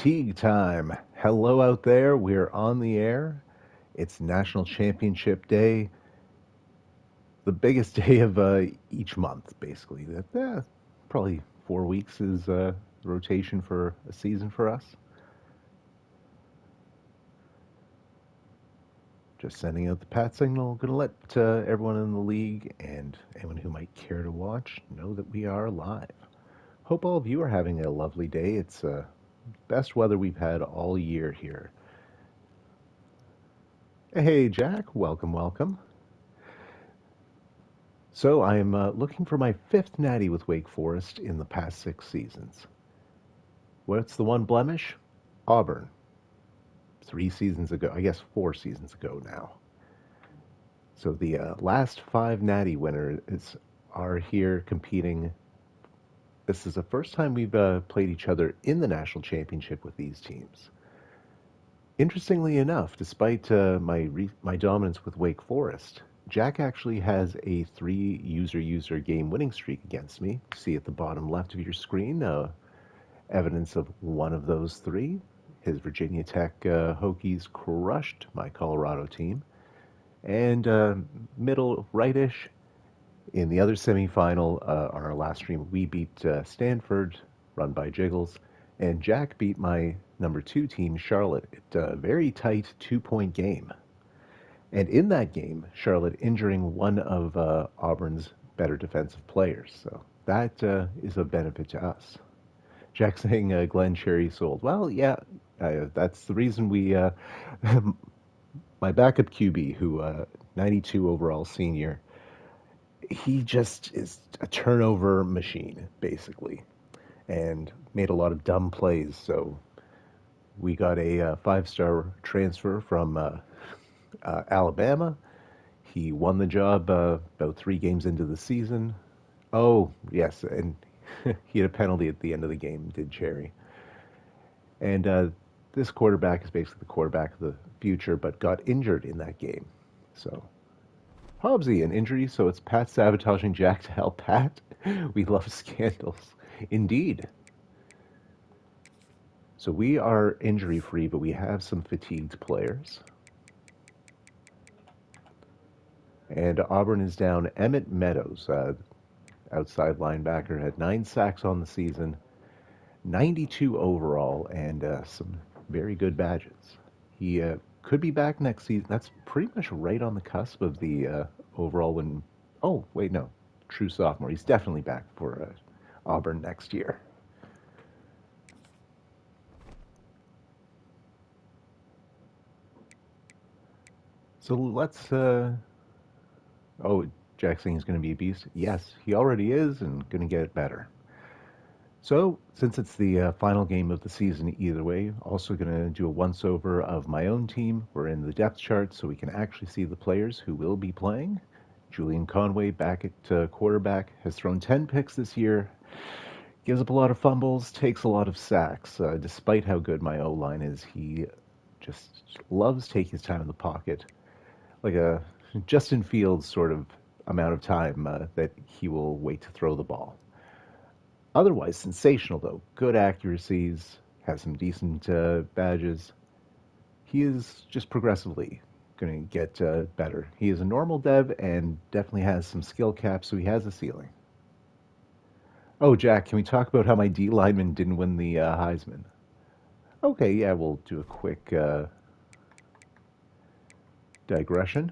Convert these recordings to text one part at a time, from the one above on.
Fatigue time. Hello out there. We're on the air. It's National Championship Day, the biggest day of each month, basically. Probably 4 weeks is rotation for a season for us. Just sending out the pat signal. Going to let everyone in the league and anyone who might care to watch know that we are live. Hope all of you are having a lovely day. It's best weather we've had all year here. Hey, Jack. Welcome, welcome. So I'm looking for my fifth natty with Wake Forest in the past 6 seasons. What's the one blemish? Auburn. 3 seasons ago, I guess 4 seasons ago now. So the last five natty winners are here competing. This is the first time we've played each other in the national championship with these teams. Interestingly enough, despite my dominance with Wake Forest, Jack actually has a 3 user game winning streak against me. See at the bottom left of your screen, evidence of one of those three. His Virginia Tech Hokies crushed my Colorado team. And middle rightish, in the other semifinal on our last stream, we beat Stanford, run by Jiggles, and Jack beat my number 2 team, Charlotte. It's a very tight 2-point game. And in that game, Charlotte injuring one of Auburn's better defensive players. So that is a benefit to us. Jack saying Glenn Cherry sold. Well, yeah, that's the reason we... my backup QB, who 92 overall senior, he just is a turnover machine, basically, and made a lot of dumb plays. So we got a 5-star transfer from Alabama. He won the job about 3 games into the season. Oh, yes, and he had a penalty at the end of the game, did Cherry. And this quarterback is basically the quarterback of the future, but got injured in that game. So, Hobbsy, an injury, so it's Pat sabotaging Jack to help Pat. We love scandals. Indeed. So we are injury-free, but we have some fatigued players. And Auburn is down Emmett Meadows, outside linebacker, had 9 sacks on the season, 92 overall, and some very good badges. He could be back next season. That's pretty much right on the cusp of the overall win. Oh, wait, no. True sophomore. He's definitely back for Auburn next year. So let's... Oh, Jack saying he's going to be a beast. Yes, he already is and going to get it better. So, since it's the final game of the season either way, also going to do a once-over of my own team. We're in the depth chart so we can actually see the players who will be playing. Julian Conway back at quarterback, has thrown 10 picks this year, gives up a lot of fumbles, takes a lot of sacks. Despite how good my O-line is, he just loves taking his time in the pocket. Like a Justin Fields sort of amount of time that he will wait to throw the ball. Otherwise, sensational, though. Good accuracies, has some decent badges. He is just progressively going to get better. He is a normal dev and definitely has some skill caps, so he has a ceiling. Oh, Jack, can we talk about how my D lineman didn't win the Heisman? Okay, yeah, we'll do a quick digression.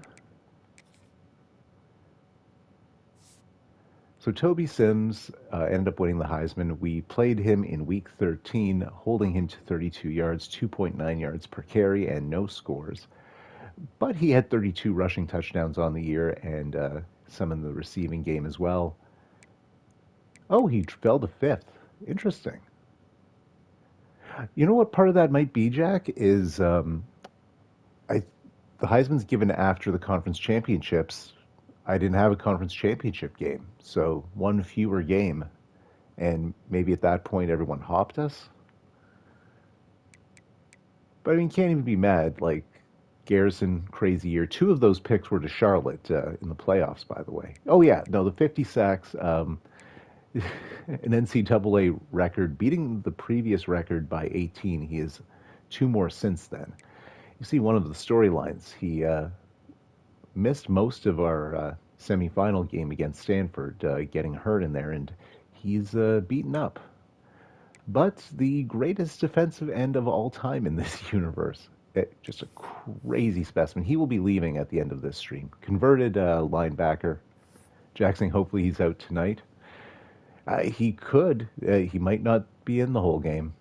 So Toby Sims ended up winning the Heisman. We played him in Week 13, holding him to 32 yards, 2.9 yards per carry, and no scores. But he had 32 rushing touchdowns on the year and some in the receiving game as well. Oh, he fell to 5th. Interesting. You know what part of that might be, Jack, is the Heisman's given after the conference championships. I didn't have a conference championship game, so one fewer game, and maybe at that point everyone hopped us. But I mean, can't even be mad. Like, Garrison, crazy year. 2 of those picks were to Charlotte in the playoffs, by the way. Oh yeah, no, the 50 sacks. an NCAA record, beating the previous record by 18. He has two more since then. You see one of the storylines. He missed most of our semifinal game against Stanford, getting hurt in there, and he's beaten up. But the greatest defensive end of all time in this universe. Just a crazy specimen. He will be leaving at the end of this stream. Converted linebacker. Jackson, hopefully he's out tonight. He could. He might not be in the whole game.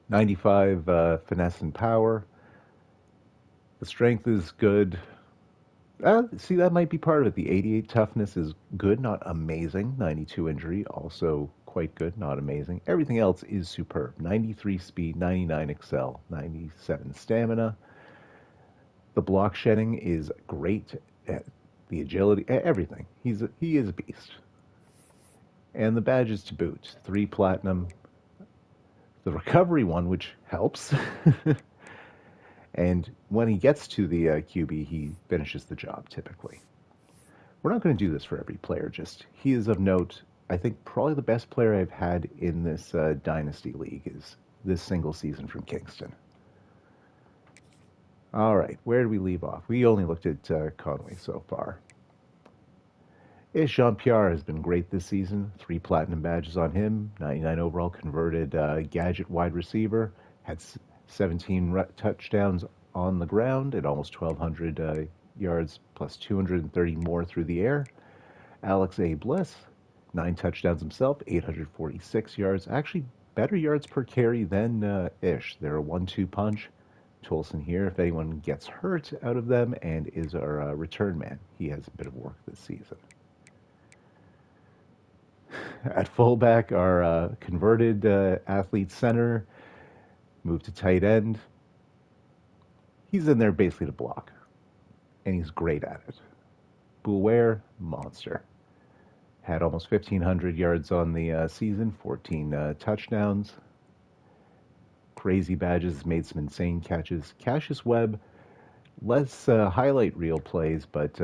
95 finesse and power. The strength is good. See, that might be part of it. The 88 toughness is good, not amazing. 92 injury, also quite good, not amazing. Everything else is superb. 93 speed, 99 excel, 97 stamina. The block shedding is great. The agility, everything. He is a beast. And the badges to boot. 3 platinum. The recovery one, which helps. And when he gets to the QB, he finishes the job, typically. We're not going to do this for every player, just he is of note. I think probably the best player I've had in this Dynasty League is this single season from Kingston. All right, where do we leave off? We only looked at Conway so far. Jean-Pierre has been great this season. 3 platinum badges on him, 99 overall, converted gadget wide receiver, had 17 touchdowns on the ground at almost 1,200 yards plus 230 more through the air. Alex A. Bliss, 9 touchdowns himself, 846 yards. Actually, better yards per carry than Ish. They're a 1-2 punch. Tolson here, if anyone gets hurt out of them, and is our return man. He has a bit of work this season. At fullback, our converted athlete center moved to tight end. He's in there basically to block, and he's great at it. Boulware, monster. Had almost 1,500 yards on the season, 14 touchdowns. Crazy badges, made some insane catches. Cassius Webb, less highlight reel plays, but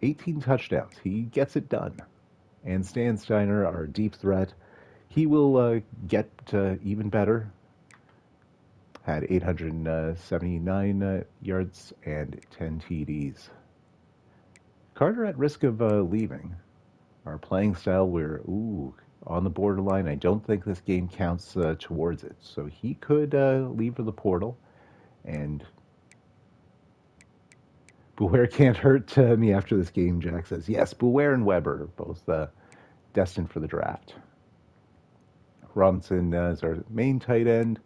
18 touchdowns. He gets it done. And Stan Steiner, our deep threat, he will get even better. Had 879 yards and 10 TDs. Carter at risk of leaving. Our playing style, we're on the borderline. I don't think this game counts towards it. So he could leave for the portal. And Boulware can't hurt me after this game, Jack says. Yes, Boulware and Weber are both destined for the draft. Robinson is our main tight end.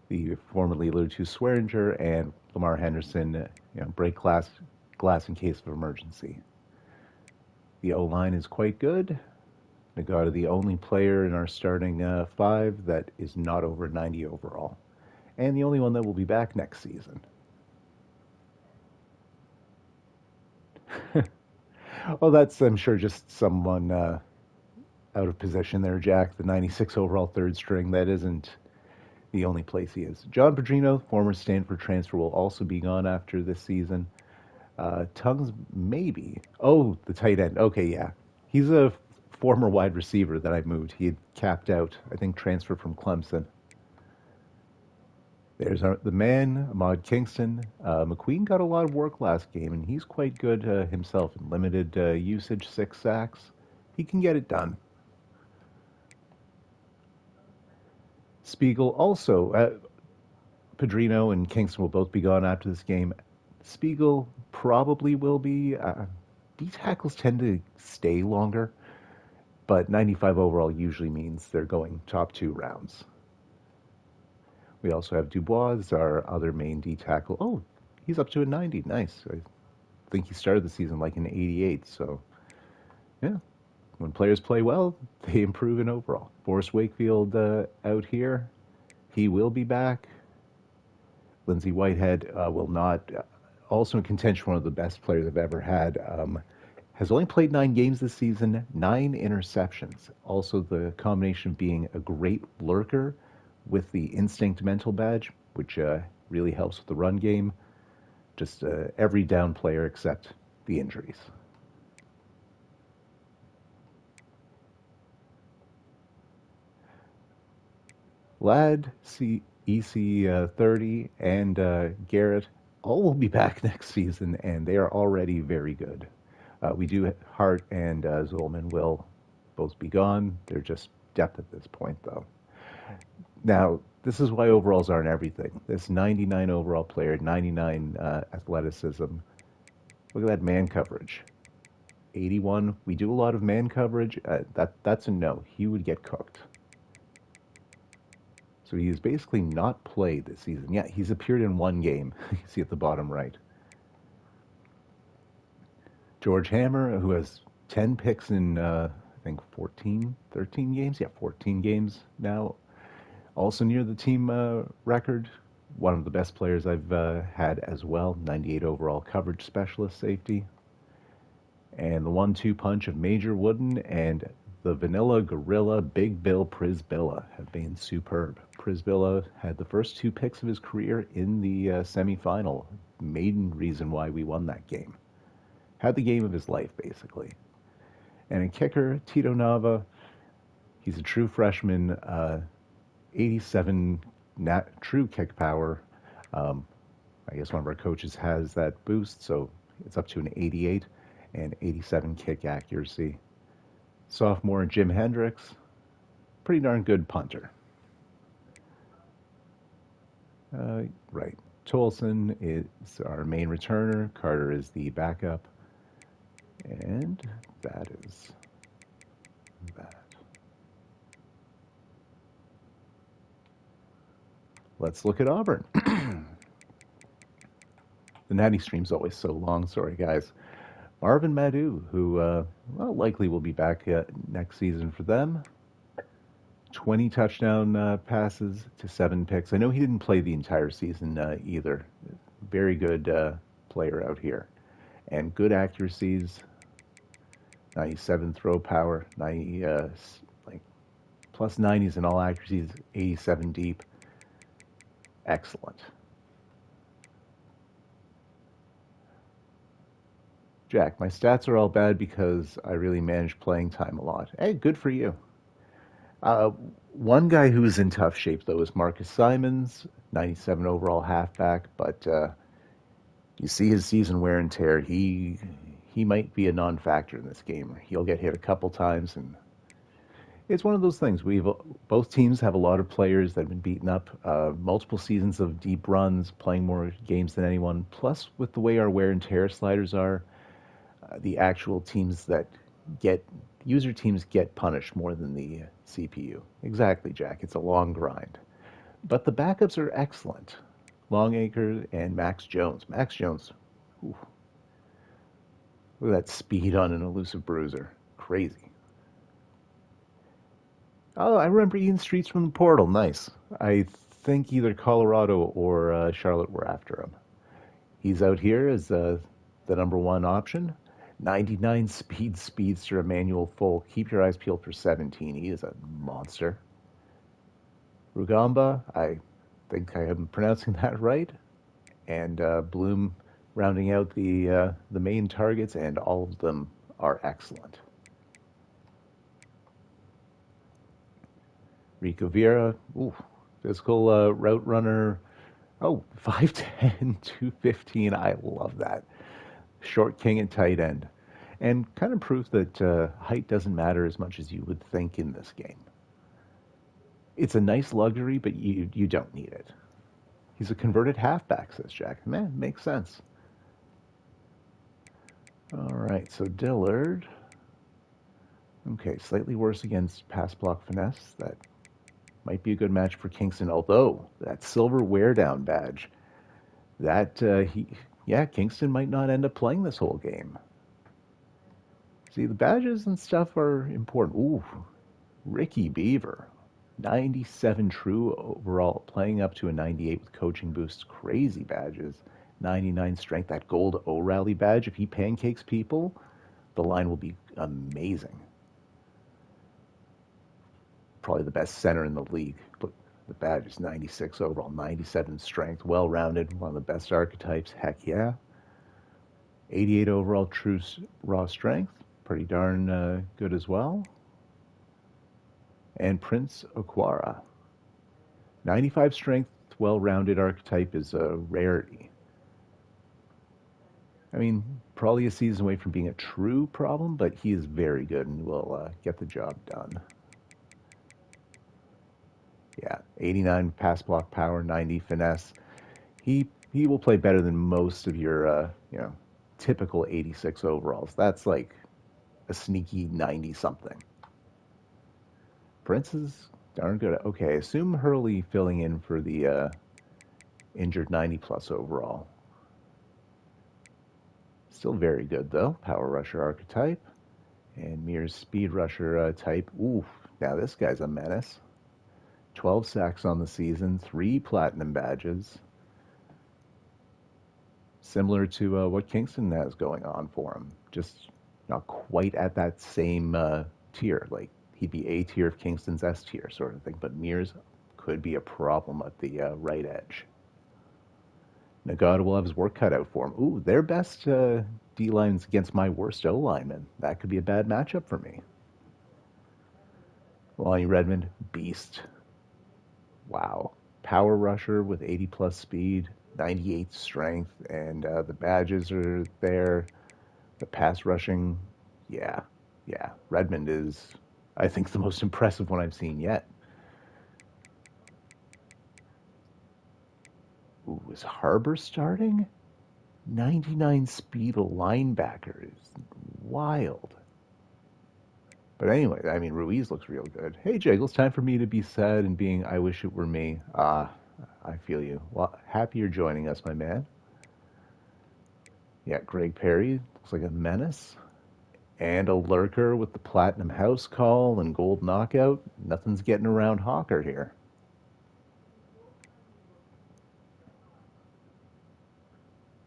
The formerly alluded to Swearinger, and Lamar Henderson, break glass in case of emergency. The O-line is quite good. Nagata, the only player in our starting 5 that is not over 90 overall. And the only one that will be back next season. Well, that's, I'm sure, just someone out of position there, Jack. The 96 overall third string, that isn't the only place he is. John Pedrino, former Stanford transfer, will also be gone after this season. Tongues, maybe. Oh, the tight end. Okay, yeah. He's a former wide receiver that I moved. He had capped out, I think, transfer from Clemson. There's the man, Ahmad Kingston. McQueen got a lot of work last game, and he's quite good himself in limited usage, 6 sacks. He can get it done. Spiegel also, Pedrino and Kingston will both be gone after this game. Spiegel probably will be. D tackles tend to stay longer, but 95 overall usually means they're going top 2 rounds. We also have Dubois, our other main D tackle. Oh, he's up to a 90. Nice. I think he started the season like an 88. So, yeah, when players play well, they improve in overall. Forrest Wakefield out here. He will be back. Lindsey Whitehead will not. Also in contention, one of the best players I've ever had. Has only played 9 games this season, 9 interceptions. Also the combination of being a great lurker with the instinct mental badge, which really helps with the run game. Just every down player except the injuries. Glad EC 30 and Garrett all will be back next season, and they are already very good. We do Hart and Zolman will both be gone. They're just depth at this point, though. Now, this is why overalls aren't everything. This 99 overall player, 99 athleticism. Look at that man coverage. 81. We do a lot of man coverage. That's a no. He would get cooked. So he has basically not played this season. Yeah, he's appeared in one game. You see at the bottom right. George Hammer, who has 10 picks in, I think, 14, 13 games. Yeah, 14 games now. Also near the team record. One of the best players I've had as well. 98 overall coverage specialist safety. And the 1-2 punch of Major Wooden and the Vanilla Gorilla Big Bill Prisbilla have been superb. Prisbilla had the first 2 picks of his career in the semifinal. Main reason why we won that game. Had the game of his life, basically. And in kicker, Tito Nava, he's a true freshman, 87 true kick power. I guess one of our coaches has that boost, so it's up to an 88 and 87 kick accuracy. Sophomore Jim Hendricks, pretty darn good punter. Right. Tolson is our main returner. Carter is the backup. And that is that. Let's look at Auburn. The Natty stream's always so long. Sorry, guys. Marvin Madu, who likely will be back next season for them. 20 touchdown passes to 7 picks. I know he didn't play the entire season either. Very good player out here. And good accuracies. 97 throw power. 90, plus 90s in all accuracies. 87 deep. Excellent. Jack, my stats are all bad because I really manage playing time a lot. Hey, good for you. One guy who's in tough shape, though, is Marcus Simons, 97 overall halfback, but you see his season wear and tear. He might be a non-factor in this game. He'll get hit a couple times, and it's one of those things. Both teams have a lot of players that have been beaten up, multiple seasons of deep runs, playing more games than anyone. Plus, with the way our wear and tear sliders are, the actual teams that user teams get punished more than the CPU. Exactly, Jack. It's a long grind. But the backups are excellent. Longacre and Max Jones. Max Jones, ooh, look at that speed on an elusive bruiser. Crazy. Oh, I remember Ian Streets from the Portal. Nice. I think either Colorado or Charlotte were after him. He's out here as the number 1 option. 99 speedster, Emmanuel Folk. Keep your eyes peeled for 17. He is a monster. Rugamba, I think I am pronouncing that right. And Bloom rounding out the main targets, and all of them are excellent. Rico Vieira, physical route runner. 5'10", 215. I love that. Short king and tight end. And kind of proof that height doesn't matter as much as you would think in this game. It's a nice luxury, but you don't need it. He's a converted halfback, says Jack. Man, makes sense. All right, so Dillard. Okay, slightly worse against pass block finesse. That might be a good match for Kingston, although that silver wear down badge, that Kingston might not end up playing this whole game. See, the badges and stuff are important. Ooh, Ricky Beaver, 97 true overall, playing up to a 98 with coaching boosts. Crazy badges. 99 strength. That gold O'Reilly badge, if he pancakes people, the line will be amazing. Probably the best center in the league. Look, the badge is 96 overall, 97 strength, well-rounded, one of the best archetypes. Heck yeah. 88 overall true raw strength, pretty darn good as well. And Prince Okwara, 95 strength, well-rounded archetype is a rarity. I mean, probably a season away from being a true problem, but he is very good and will get the job done. Yeah, 89 pass block power, 90 finesse. He will play better than most of your typical 86 overalls. That's like a sneaky 90 something. Prince is darn good. Okay, assume Hurley filling in for the injured 90 plus overall. Still very good though. Power rusher archetype. And Mir's speed rusher type. Ooh, now this guy's a menace. 12 sacks on the season, 3 platinum badges. Similar to what Kingston has going on for him. Just not quite at that same tier. Like, he'd be A tier if Kingston's S tier sort of thing. But Mir's could be a problem at the right edge. Nagata will have his work cut out for him. Ooh, their best D-lines against my worst O-lineman. That could be a bad matchup for me. Lonnie Redmond, beast. Wow. Power rusher with 80 plus speed, 98 strength, and the badges are there. The pass rushing, yeah. Redmond is, I think, the most impressive one I've seen yet. Ooh, is Harbor starting? 99 speed linebacker is wild. But anyway, I mean, Ruiz looks real good. Hey, Jiggles, time for me to be sad and being, I wish it were me. I feel you. Well, happy you're joining us, my man. Yeah, Greg Perry looks like a menace. And a lurker with the Platinum House Call and Gold Knockout. Nothing's getting around Hawker here.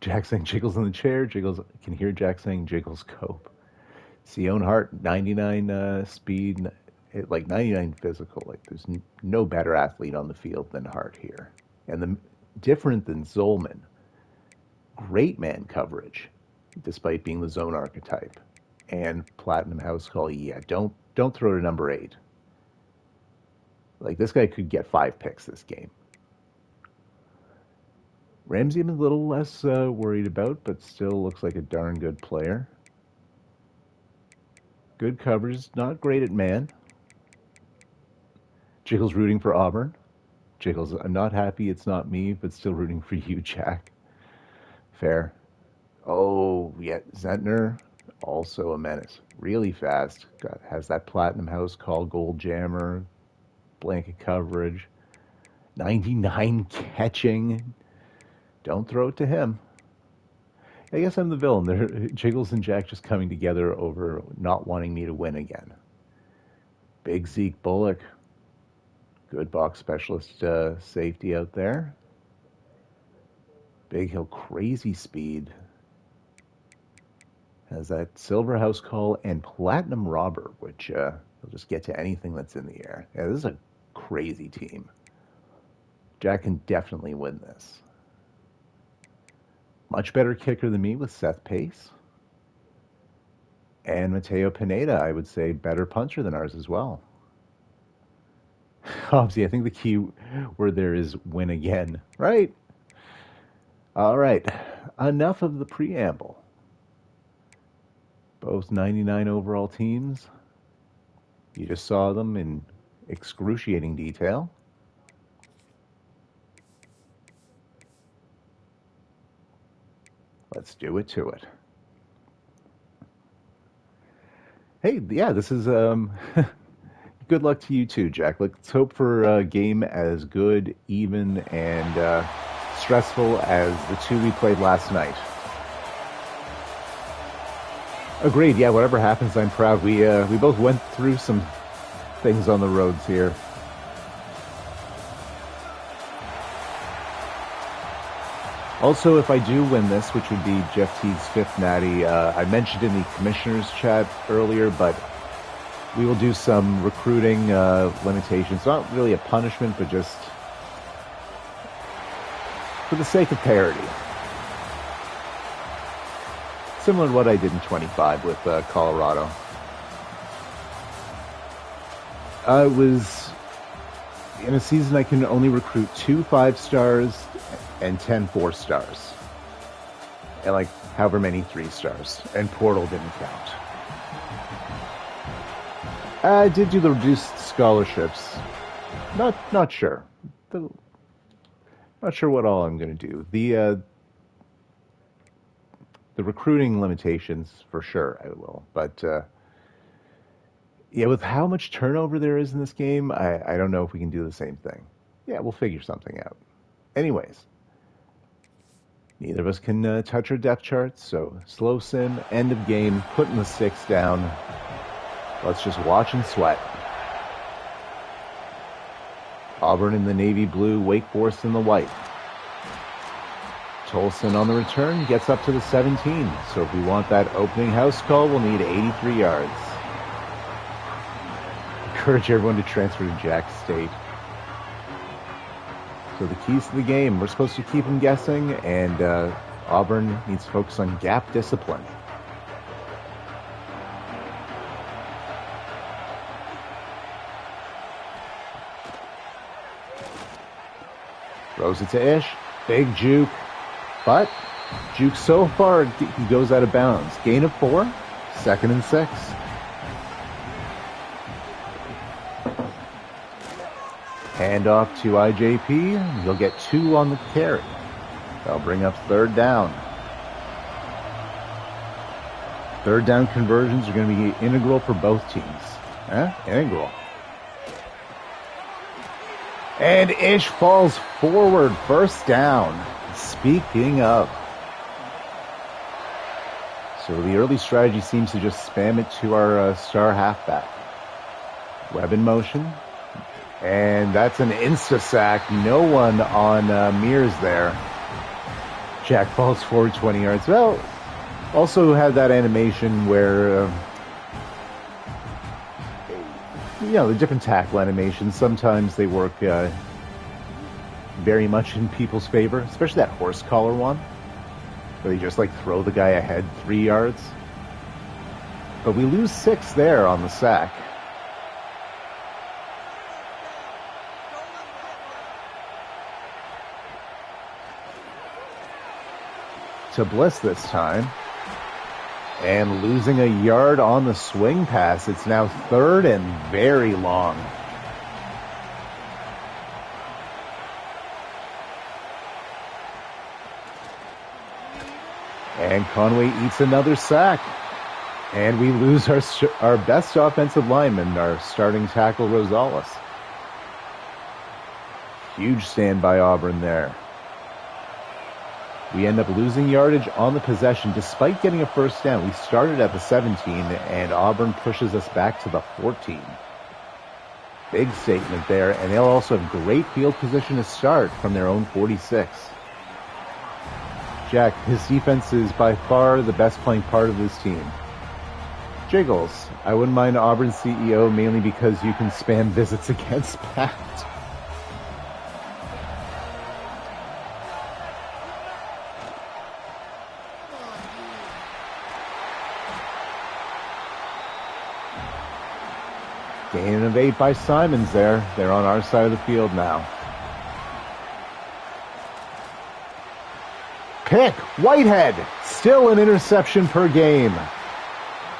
Jack saying Jiggles in the chair. Jiggles can hear Jack saying Jiggles cope. Sion Hart, 99 speed, like 99 physical. Like, there's no better athlete on the field than Hart here. And different than Zolman. Great man coverage, despite being the zone archetype. And Platinum House Call, yeah, don't throw to number 8. Like, this guy could get 5 picks this game. Ramsey I'm a little less worried about, but still looks like a darn good player. Good coverage, not great at man. Jiggles rooting for Auburn. Jiggles, I'm not happy it's not me, but still rooting for you, Jack. Fair. Oh, yeah, Zentner, also a menace. Really fast. Has that Platinum House Call, Gold Jammer, blanket coverage. 99 catching. Don't throw it to him. I guess I'm the villain. They're Jiggles and Jack just coming together over not wanting me to win again. Big Zeke Bullock. Good box specialist safety out there. Big Hill, crazy speed. Has that Silver House Call and Platinum Robber, which he'll just get to anything that's in the air. Yeah, this is a crazy team. Jack can definitely win this. Much better kicker than me with Seth Pace. And Mateo Pineda, I would say, better puncher than ours as well. Obviously, I think the key word there is win again, right? All right, enough of the preamble. Both 99 overall teams. You just saw them in excruciating detail. Let's do it to it. Hey, yeah, this is good luck to you too, Jack. Let's hope for a game as good, even, and stressful as the 2 we played last night. Agreed. Yeah, whatever happens, I'm proud. We both went through some things on the roads here. Also, if I do win this, which would be Jeff Teague's 5th natty, I mentioned in the commissioner's chat earlier, but we will do some recruiting limitations. Not really a punishment, but just for the sake of parity. Similar to what I did in 25 with Colorado. It was In a season, I can only recruit 2 5-stars and 10 4-stars. And like however many 3-stars. And Portal didn't count. I did do the reduced scholarships. Not sure. Not sure what all I'm going to do. The recruiting limitations, for sure, I will. But yeah, with how much turnover there is in this game, I don't know if we can do the same thing. Yeah, we'll figure something out. Anyways, neither of us can touch our depth charts, so slow sim, end of game, putting the sticks down. Let's just watch and sweat. Auburn in the navy blue, Wake Forest in the white. Tolson on the return gets up to the 17. So if we want that opening house call, we'll need 83 yards. Encourage everyone to transfer to Jack State. So the keys to the game, we're supposed to keep them guessing, and Auburn needs to focus on gap discipline. Throws it to Ish. Big juke. But juke so far, he goes out of bounds. Gain of 4. 2nd and 6. Handoff to IJP. He'll get 2 on the carry. That'll bring up 3rd down. 3rd down conversions are going to be integral for both teams. Integral. And Ish falls forward. 1st down. Speaking of. So the early strategy seems to just spam it to our star halfback. Webb in motion. And that's an insta-sack. No one on Mears there. Jack falls forward 20 yards. Well, also had that animation where, the different tackle animations, sometimes they work very much in people's favor, especially that horse collar one, where they just throw the guy ahead 3 yards. But we lose 6 there on the sack. To Bliss this time. And losing a yard on the swing pass. It's now 3rd and very long. And Conway eats another sack. And we lose our best offensive lineman, our starting tackle, Rosales. Huge stand by Auburn there. We end up losing yardage on the possession despite getting a 1st down. We started at the 17, and Auburn pushes us back to the 14. Big statement there, and they'll also have great field position to start from their own 46. Jack, his defense is by far the best playing part of this team. Jiggles, I wouldn't mind Auburn's CEO mainly because you can spam visits against Pat. Gain of 8 by Simons there. They're on our side of the field now. Pick, Whitehead, still an interception per game.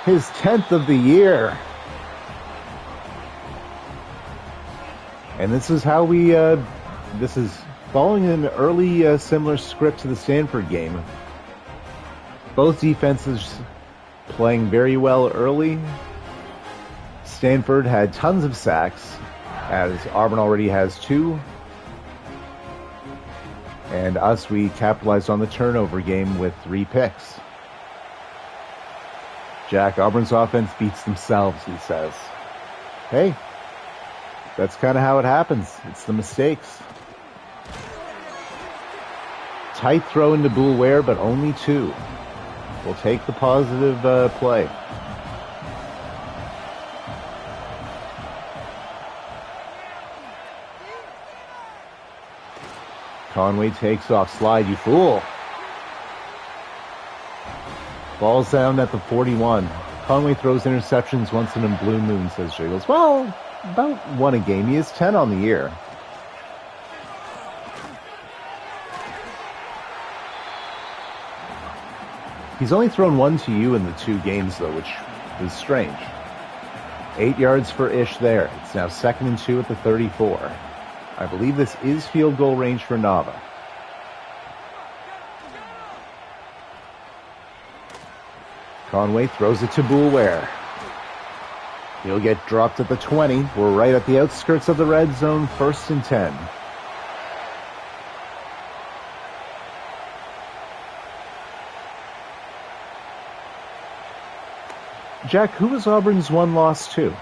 His 10th of the year. And this is how we, this is following an early similar script to the Stanford game. Both defenses playing very well early. Stanford had tons of sacks, as Auburn already has 2. And us, we capitalized on the turnover game with 3 picks. Jack, Auburn's offense beats themselves, he says. Hey, that's kind of how it happens. It's the mistakes. Tight throw into Boulware, but only 2. We'll take the positive play. Conway takes off. Slide, you fool. Ball's down at the 41. Conway throws interceptions once in a blue moon, says Jiggles. Well, about 1 a game. He is 10 on the year. He's only thrown one to you in the 2 games, though, which is strange. 8 yards for Ish there. It's now 2nd and 2 at the 34. I believe this is field goal range for Nava. Conway throws it to Boulware. He'll get dropped at the 20. We're right at the outskirts of the red zone, 1st and 10. Jack, who was Auburn's one loss to?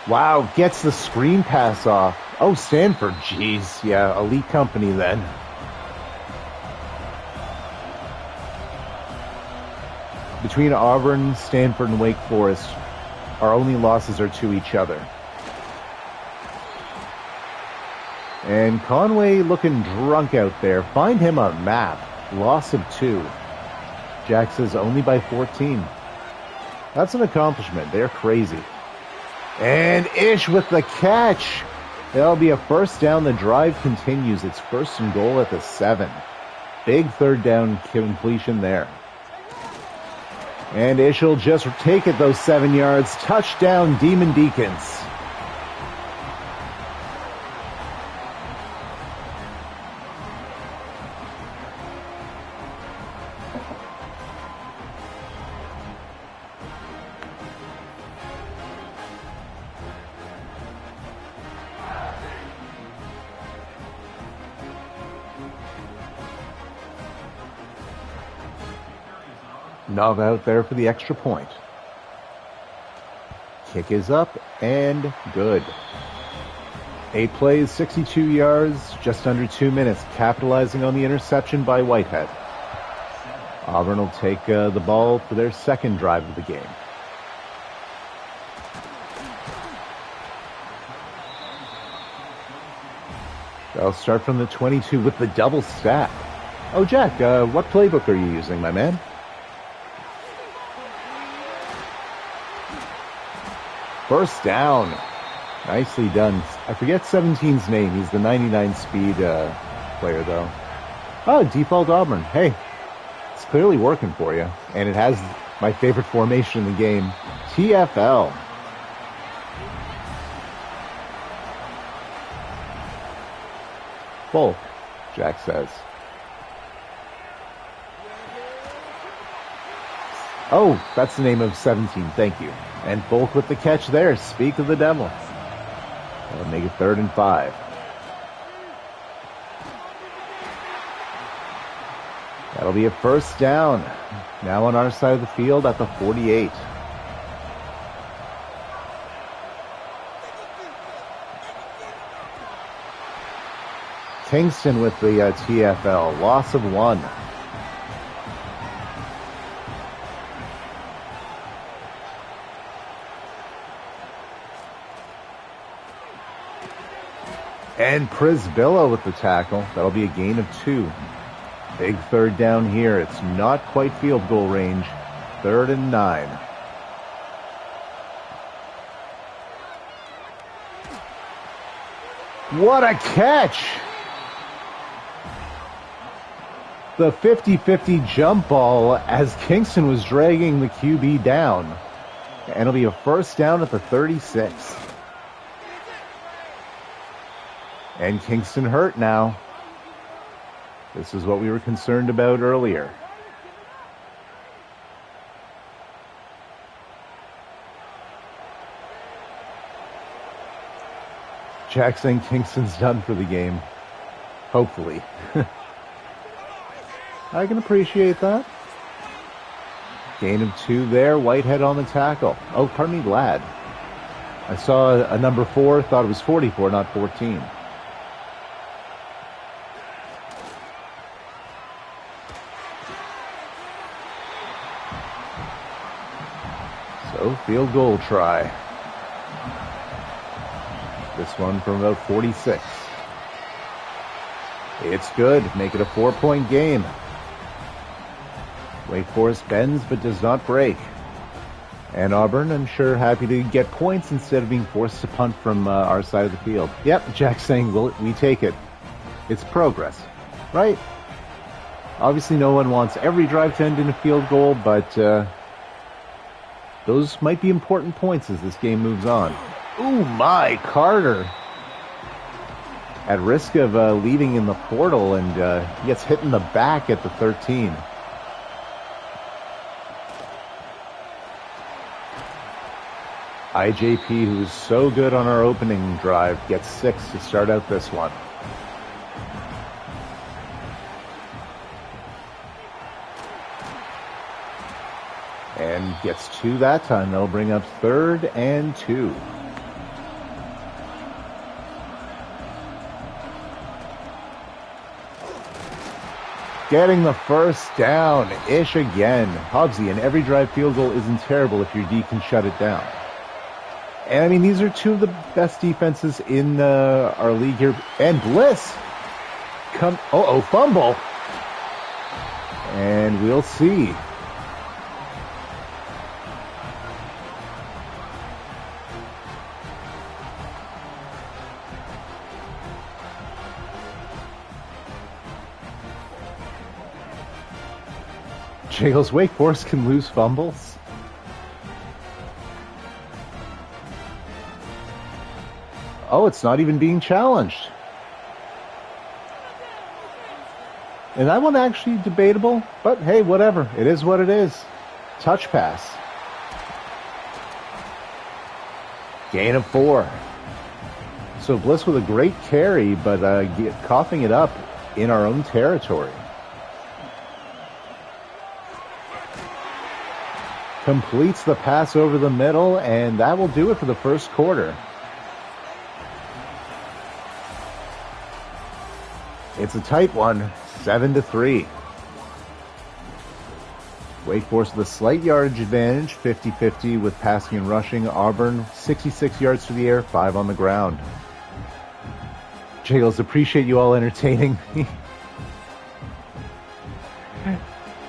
Wow, gets the screen pass off. Oh, Stanford, geez. Yeah, elite company then. Between Auburn, Stanford, and Wake Forest, our only losses are to each other. And Conway looking drunk out there. Find him a map. Loss of 2. Jack says only by 14. That's an accomplishment. They're crazy. And Ish with the catch. That'll be a first down. The drive continues. It's 1st and goal at the 7. Big 3rd down completion there. And Ish will just take it those 7 yards. Touchdown, Demon Deacons. Nava out there for the extra point. Kick is up and good. 8 plays, 62 yards, just under 2 minutes, capitalizing on the interception by Whitehead. Auburn will take the ball for their 2nd drive of the game. They'll start from the 22 with the double stack. Oh, Jack, what playbook are you using, my man? First down. Nicely done. I forget 17's name. He's the 99 speed player, though. Oh, default Auburn. Hey, it's clearly working for you. And it has my favorite formation in the game, TFL. Bulk, Jack says. Oh, that's the name of 17. Thank you. And Bulk with the catch there. Speak of the devil. That'll make it 3rd and 5. That'll be a first down. Now on our side of the field at the 48. Kingston with the TFL. Loss of 1. And Prisbilla with the tackle. That'll be a gain of 2. Big 3rd down here. It's not quite field goal range. 3rd and 9. What a catch! The 50-50 jump ball as Kingston was dragging the QB down. And it'll be a first down at the 36. And Kingston hurt now. This is what we were concerned about earlier. Jack saying Kingston's done for the game. Hopefully. I can appreciate that. Gain of 2 there. Whitehead on the tackle. Oh, pardon me, Ladd. I saw a number 4, thought it was 44, not 14. So, field goal try. This one from about 46. It's good. Make it a 4-point game. Wake Forest bends but does not break. And Auburn, I'm sure, happy to get points instead of being forced to punt from our side of the field. Yep, Jack's saying we take it. It's progress, right? Obviously, no one wants every drive to end in a field goal, but those might be important points as this game moves on. Ooh, my, Carter. At risk of leaving in the portal, and he gets hit in the back at the 13. IJP, who's so good on our opening drive, gets 6 to start out this one. And gets 2 that time. That'll bring up 3rd and 2. Getting the first down. Ish again. Hobbsy, and every drive field goal isn't terrible if your D can shut it down. And I mean, these are 2 of the best defenses in our league here. And Bliss. Fumble. And we'll see. Jagels, Wake Forest can lose fumbles. Oh, it's not even being challenged. And that one actually debatable, but hey, whatever. It is what it is. Touch pass. Gain of 4. So Bliss with a great carry, but coughing it up in our own territory. Completes the pass over the middle, and that will do it for the first quarter. It's a tight one, 7-3. Wake Forest with a slight yardage advantage, 50-50 with passing and rushing. Auburn, 66 yards through the air, 5 on the ground. Jagels, appreciate you all entertaining me.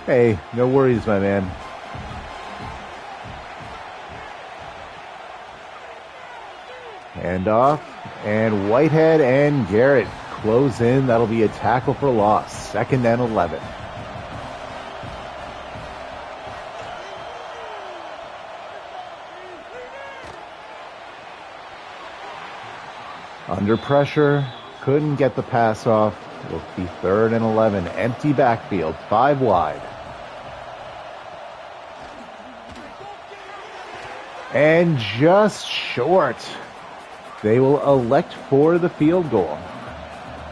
Hey, no worries, my man. Handoff, and Whitehead and Garrett close in. That'll be a tackle for loss. 2nd and 11. Under pressure, couldn't get the pass off. It'll be 3rd and 11. Empty backfield, 5 wide. And just short. They will elect for the field goal.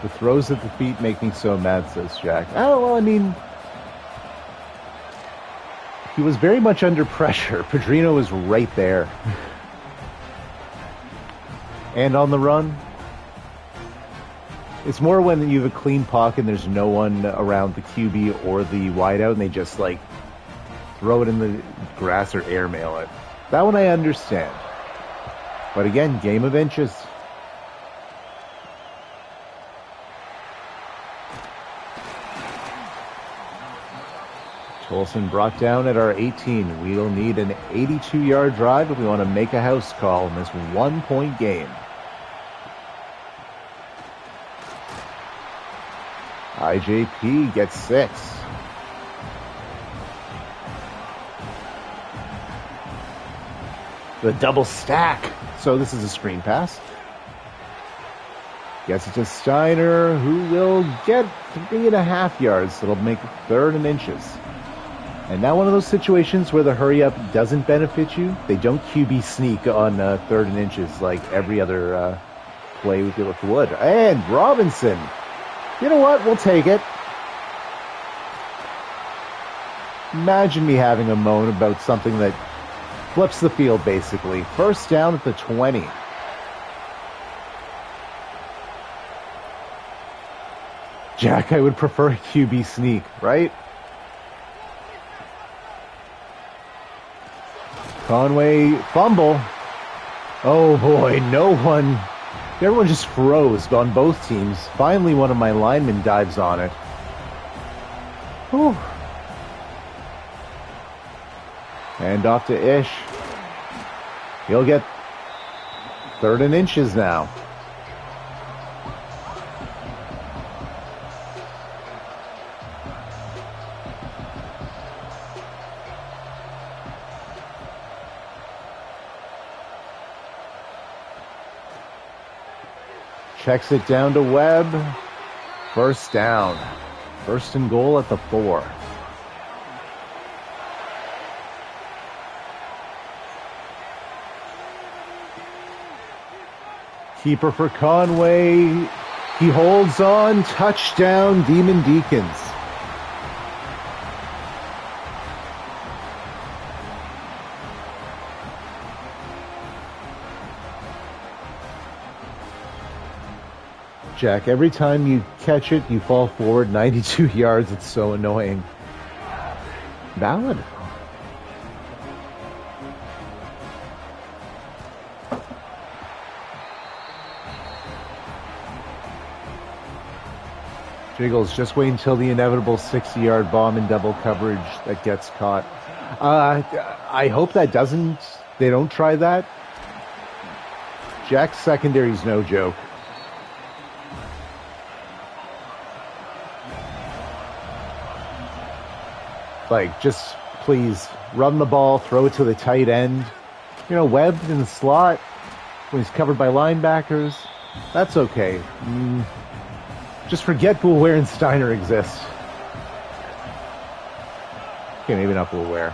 The throws at the feet make me so mad, says Jack. Oh, well, I mean, he was very much under pressure. Pedrino was right there. And on the run, it's more when you have a clean pocket and there's no one around the QB or the wideout, and they just, like, throw it in the grass or airmail it. That one I understand. But again, game of inches. Tolson brought down at our 18. We'll need an 82-yard drive if we want to make a house call in this 1-point game. IJP gets 6. The double stack. So this is a screen pass. Gets it to Steiner, who will get 3.5 yards. It'll make 3rd and inches. And now one of those situations where the hurry up doesn't benefit you. They don't QB sneak on 3rd and inches like every other play with the would. And Robinson. You know what? We'll take it. Imagine me having a moan about something that flips the field, basically. 1st down at the 20. Jack, I would prefer a QB sneak, right? Conway fumble. Oh boy, no one. Everyone just froze on both teams. Finally, one of my linemen dives on it. Whew. And off to Ish. He'll get 3rd and inches now. checks it down to Webb. First down. First and goal at the 4. Keeper for Conway. He holds on. Touchdown, Demon Deacons. Jack, every time you catch it, you fall forward 92 yards. It's so annoying. Valid. Jiggles, just wait until the inevitable 60-yard bomb in double coverage that gets caught. I hope that doesn't... They don't try that. Jack's secondary's no joke. Like, just please run the ball, throw it to the tight end. You know, Webb in the slot when he's covered by linebackers. That's okay. Just forget Boulware and Steiner exist. Okay, maybe not Boulware.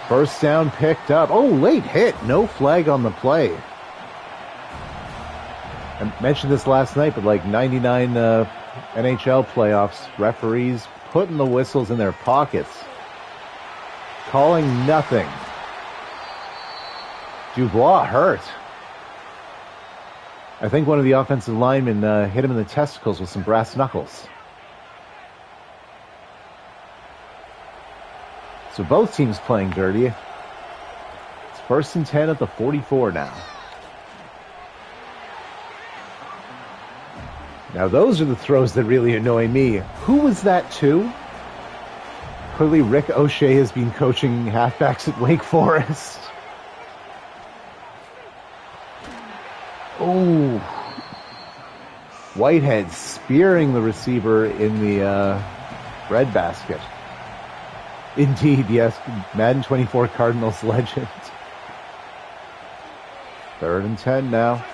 First down picked up. Oh, late hit. No flag on the play. I mentioned this last night, but like 99 NHL playoffs, referees putting the whistles in their pockets. Calling nothing. Dubois hurt. I think one of the offensive linemen hit him in the testicles with some brass knuckles. So both teams playing dirty. It's 1st and 10 at the 44 now. Now those are the throws that really annoy me. Who was that to? Clearly Rick O'Shea has been coaching halfbacks at Wake Forest. Oh. Whitehead spearing the receiver in the breadbasket. Indeed, yes. Madden 24 Cardinals legend. 3rd and 10 now.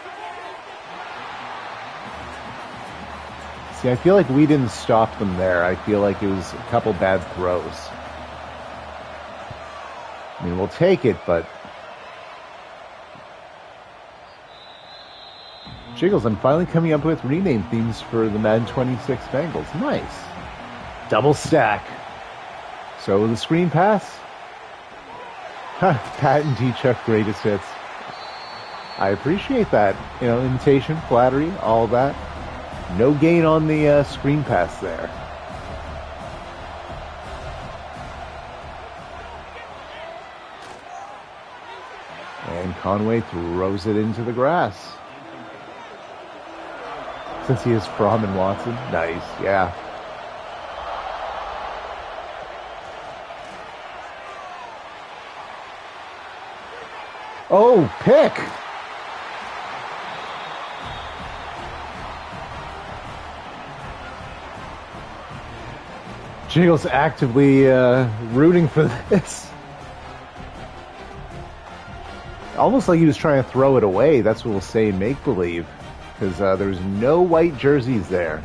See, I feel like we didn't stop them there. I feel like it was a couple bad throws. I mean, we'll take it, but... Jiggles, I'm finally coming up with rename themes for the Madden 26 Bengals. Nice. Double stack. So the screen pass. Pat and D-Chuck greatest hits. I appreciate that. You know, imitation, flattery, all that. No gain on the screen pass there. And Conway throws it into the grass. Since he is Fromm and Watson. Nice, yeah. Oh, pick! Jiggles actively rooting for this. Almost like he was trying to throw it away. That's what we'll say in make-believe. Because there's no white jerseys there.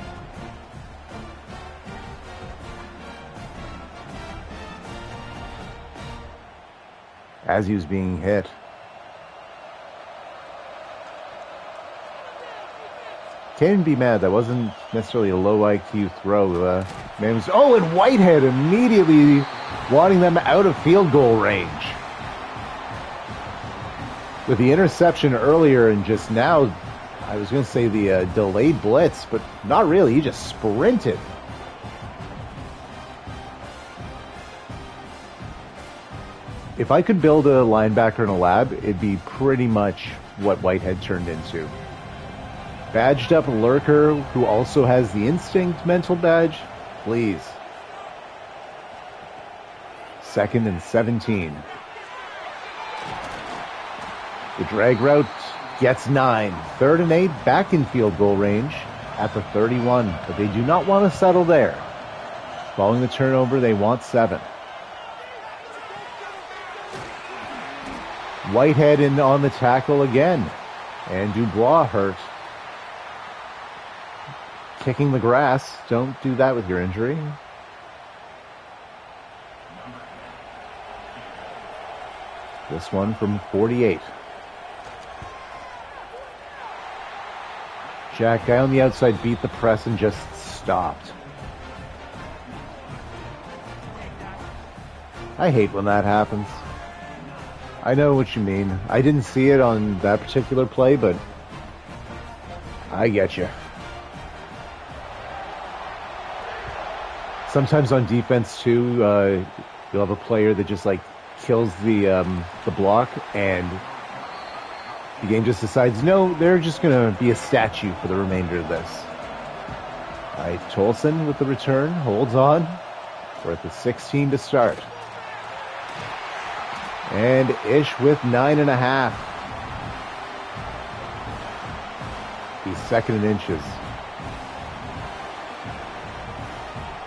As he was being hit. Can't be mad. That wasn't necessarily a low IQ throw. Man was, and Whitehead immediately wanting them out of field goal range. With the interception earlier and just now, I was going to say the delayed blitz, but not really. He just sprinted. If I could build a linebacker in a lab, it'd be pretty much what Whitehead turned into. Badged up lurker who also has the instinct mental badge. Please. 2nd and 17. The drag route gets 9. 3rd and 8, back in field goal range at the 31. But they do not want to settle there. Following the turnover, they want 7. Whitehead in on the tackle again. And Dubois hurt. Kicking the grass. Don't do that with your injury. This one from 48. Jack, guy on the outside, beat the press and just stopped. I hate when that happens. I know what you mean. I didn't see it on that particular play, but I get you. Sometimes on defense too, you'll have a player that just like kills the block, and the game just decides, no, they're just going to be a statue for the remainder of this. All right, Tolson with the return, holds on. We're at the 16 to start. And Ish with 9.5. He's second in inches.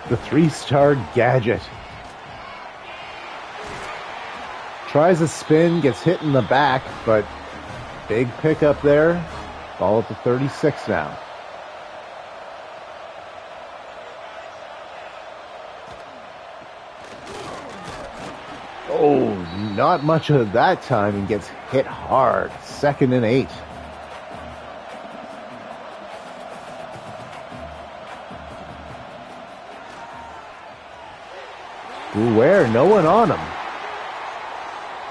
The 3-star Gadget. Tries a spin, gets hit in the back, but big pickup there. Ball at the 36 now. Oh, not much of that time, and gets hit hard. Second and 8. Beware, no one on him.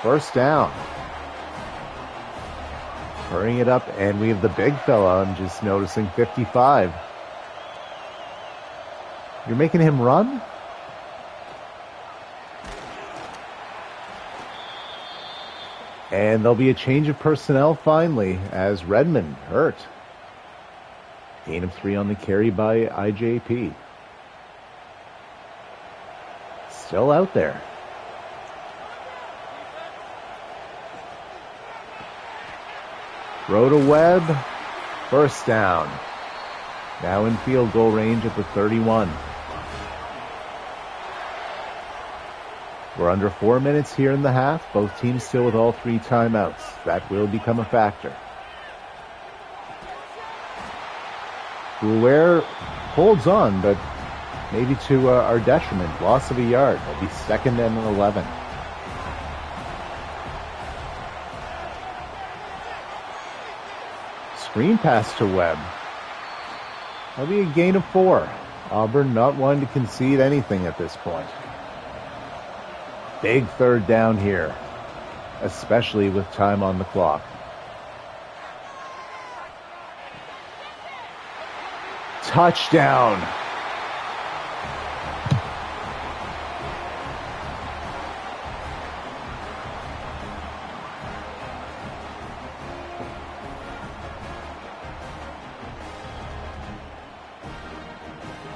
First down. Hurrying it up, and we have the big fella. I'm just noticing 55. You're making him run? And there'll be a change of personnel finally as Redmond hurt. Gain of 3 on the carry by IJP. Still out there. Throw to Webb. First down. Now in field goal range at the 31. We're under 4 minutes here in the half. Both teams still with all 3 timeouts. That will become a factor. Bouwer holds on, but maybe to our detriment. Loss of a yard. It'll be second and 11. Screen pass to Webb. That'll be a gain of 4. Auburn not wanting to concede anything at this point. Big third down here, especially with time on the clock. Touchdown.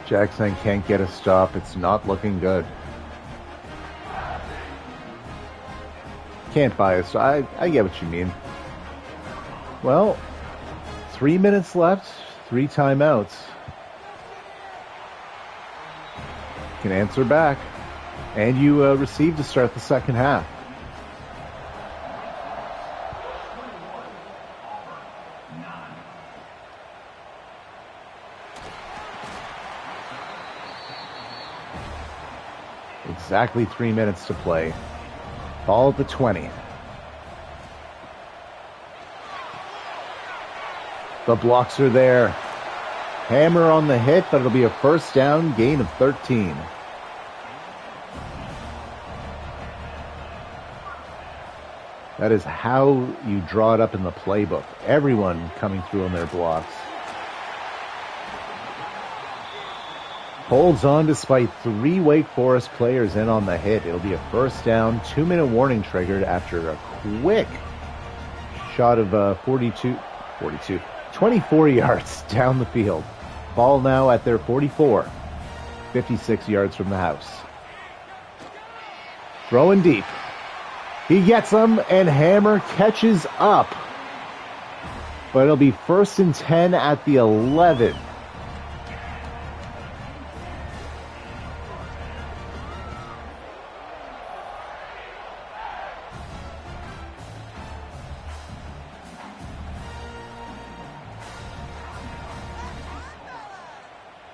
Jackson can't get a stop. It's not looking good. Can't buy a stop. I get what you mean. Well, 3 minutes left, 3 timeouts. Can answer back. And you receive to start the second half. Exactly 3 minutes to play. Ball at the 20. The blocks are there. Hammer on the hit, but it'll be a first down, gain of 13. That is how you draw it up in the playbook. Everyone coming through on their blocks. Holds on despite 3 Wake Forest players in on the hit. It'll be a first down, 2-minute warning triggered after a quick shot of 24 yards down the field. Ball now at their 44, 56 yards from the house. Throwing deep. He gets them, and Hammer catches up. But it'll be first and 10 at the 11.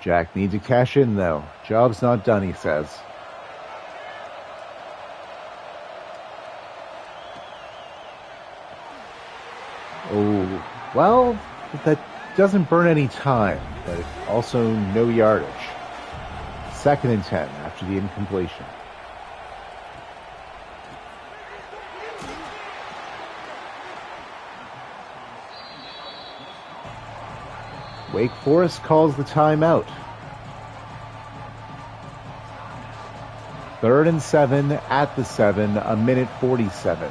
Jack needs to cash in, though. Job's not done, he says. Oh, well, that doesn't burn any time, but also no yardage. 2nd and 10 after the incompletion. Wake Forest calls the timeout. 3rd and 7 at the 7, a minute 47.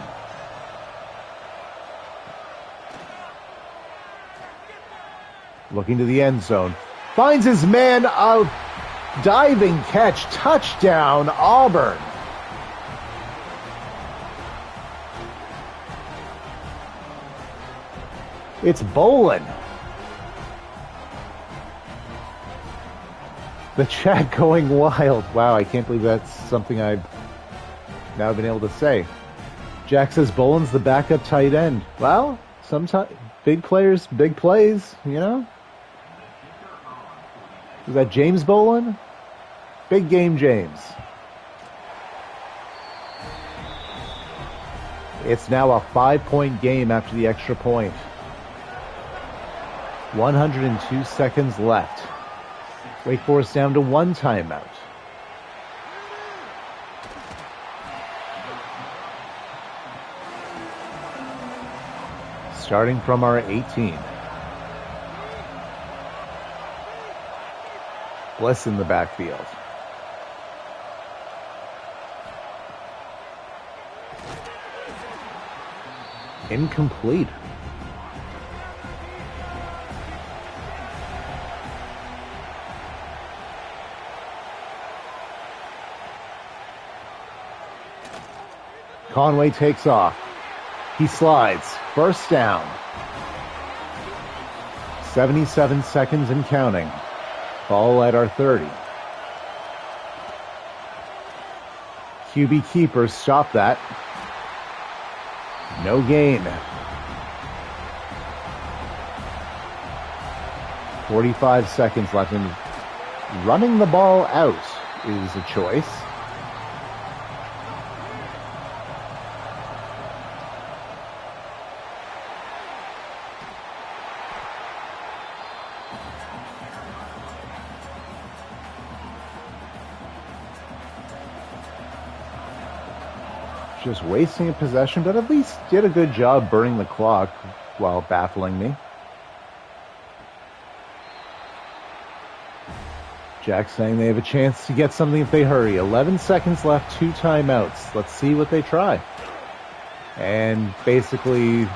Looking to the end zone. Finds his man, a diving catch, touchdown, Auburn. It's Bolin. The chat going wild. Wow, I can't believe that's something I've now been able to say. Jack says Bolin's the backup tight end. Well, sometimes big players, big plays, you know? Is that James Bolin? Big game James. It's now a 5-point game after the extra point. 102 seconds left. Wake Forest down to 1 timeout. Starting from our 18. Bliss in the backfield. Incomplete. Conway takes off. He slides. 1st down. 77 seconds and counting. Ball at our 30. QB keepers stop that. No gain. 45 seconds left, and running the ball out is a choice. Just wasting a possession, but at least did a good job burning the clock while baffling me. Jack saying they have a chance to get something if they hurry. 11 seconds left, 2 timeouts. Let's see what they try. And basically,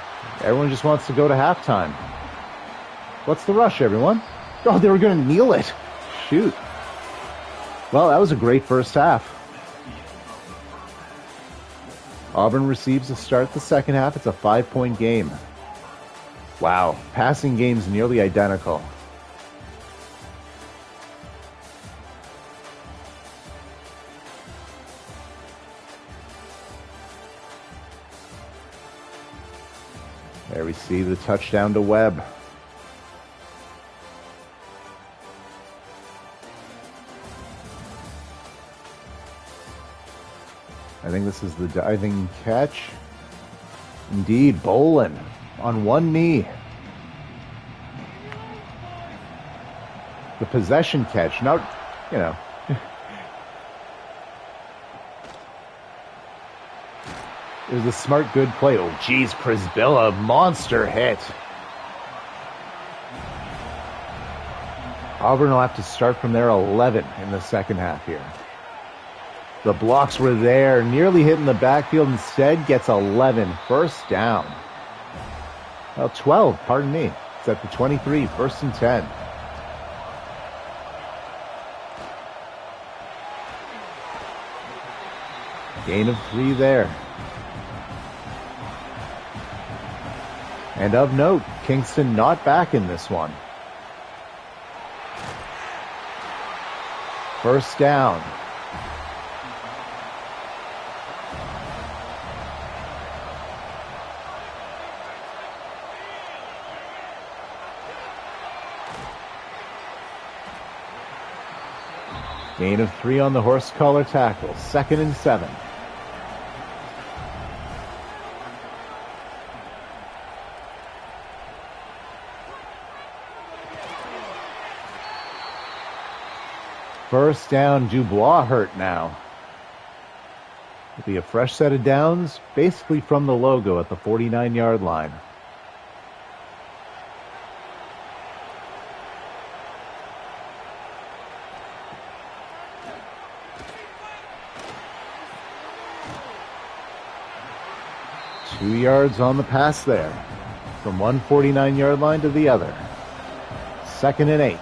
everyone just wants to go to halftime. What's the rush, everyone? Oh, they were going to kneel it. Shoot. Well, that was a great first half. Auburn receives to start the second half. It's a 5-point game. Wow, passing game's nearly identical. There we see the touchdown to Webb. I think this is the diving catch. Indeed, Bolin on one knee. The possession catch. Now, you know. It was a smart, good play. Oh, geez, Prisbilla, monster hit. Auburn will have to start from their 11 in the second half here. The blocks were there, nearly hitting the backfield. Instead, gets 11. First down. Well, 12, pardon me. It's at the 23, 1st and 10. Gain of 3 there. And of note, Kingston not back in this one. First down. Gain of 3 on the horse collar tackle. 2nd and 7. First down, Dubois hurt now. It'll be a fresh set of downs, basically from the logo at the 49-yard line. Two yards on the pass there, from one 49-yard line to the other. 2nd and 8.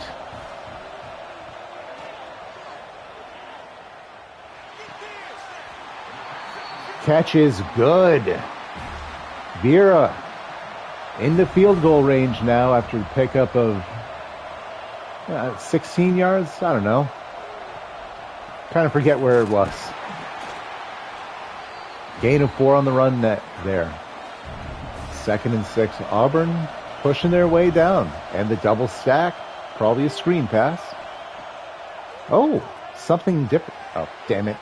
Catch is good. Vera into field goal range now after a pickup of 16 yards. I don't know. Kind of forget where it was. Gain of 4 on the run net there. 2nd and 6. Auburn pushing their way down. And the double stack. Probably a screen pass. Oh, something different. Oh, damn it.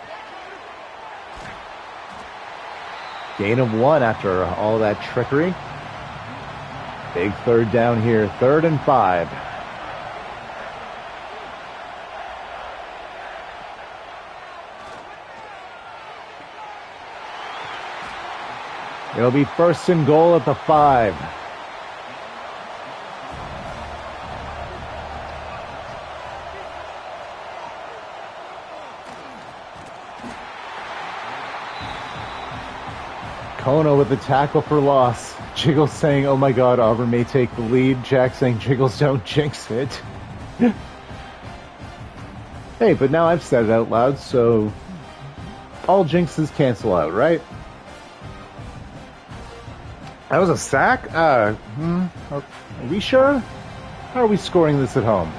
Gain of 1 after all that trickery. Big 3rd down here. 3rd and 5. It'll be 1st and goal at the 5. Kono with the tackle for loss. Jiggles saying, oh my god, Auburn may take the lead. Jack saying, Jiggles, don't jinx it. Hey, but now I've said it out loud, so all jinxes cancel out, right? That was a sack? Are we sure? How are we scoring this at home?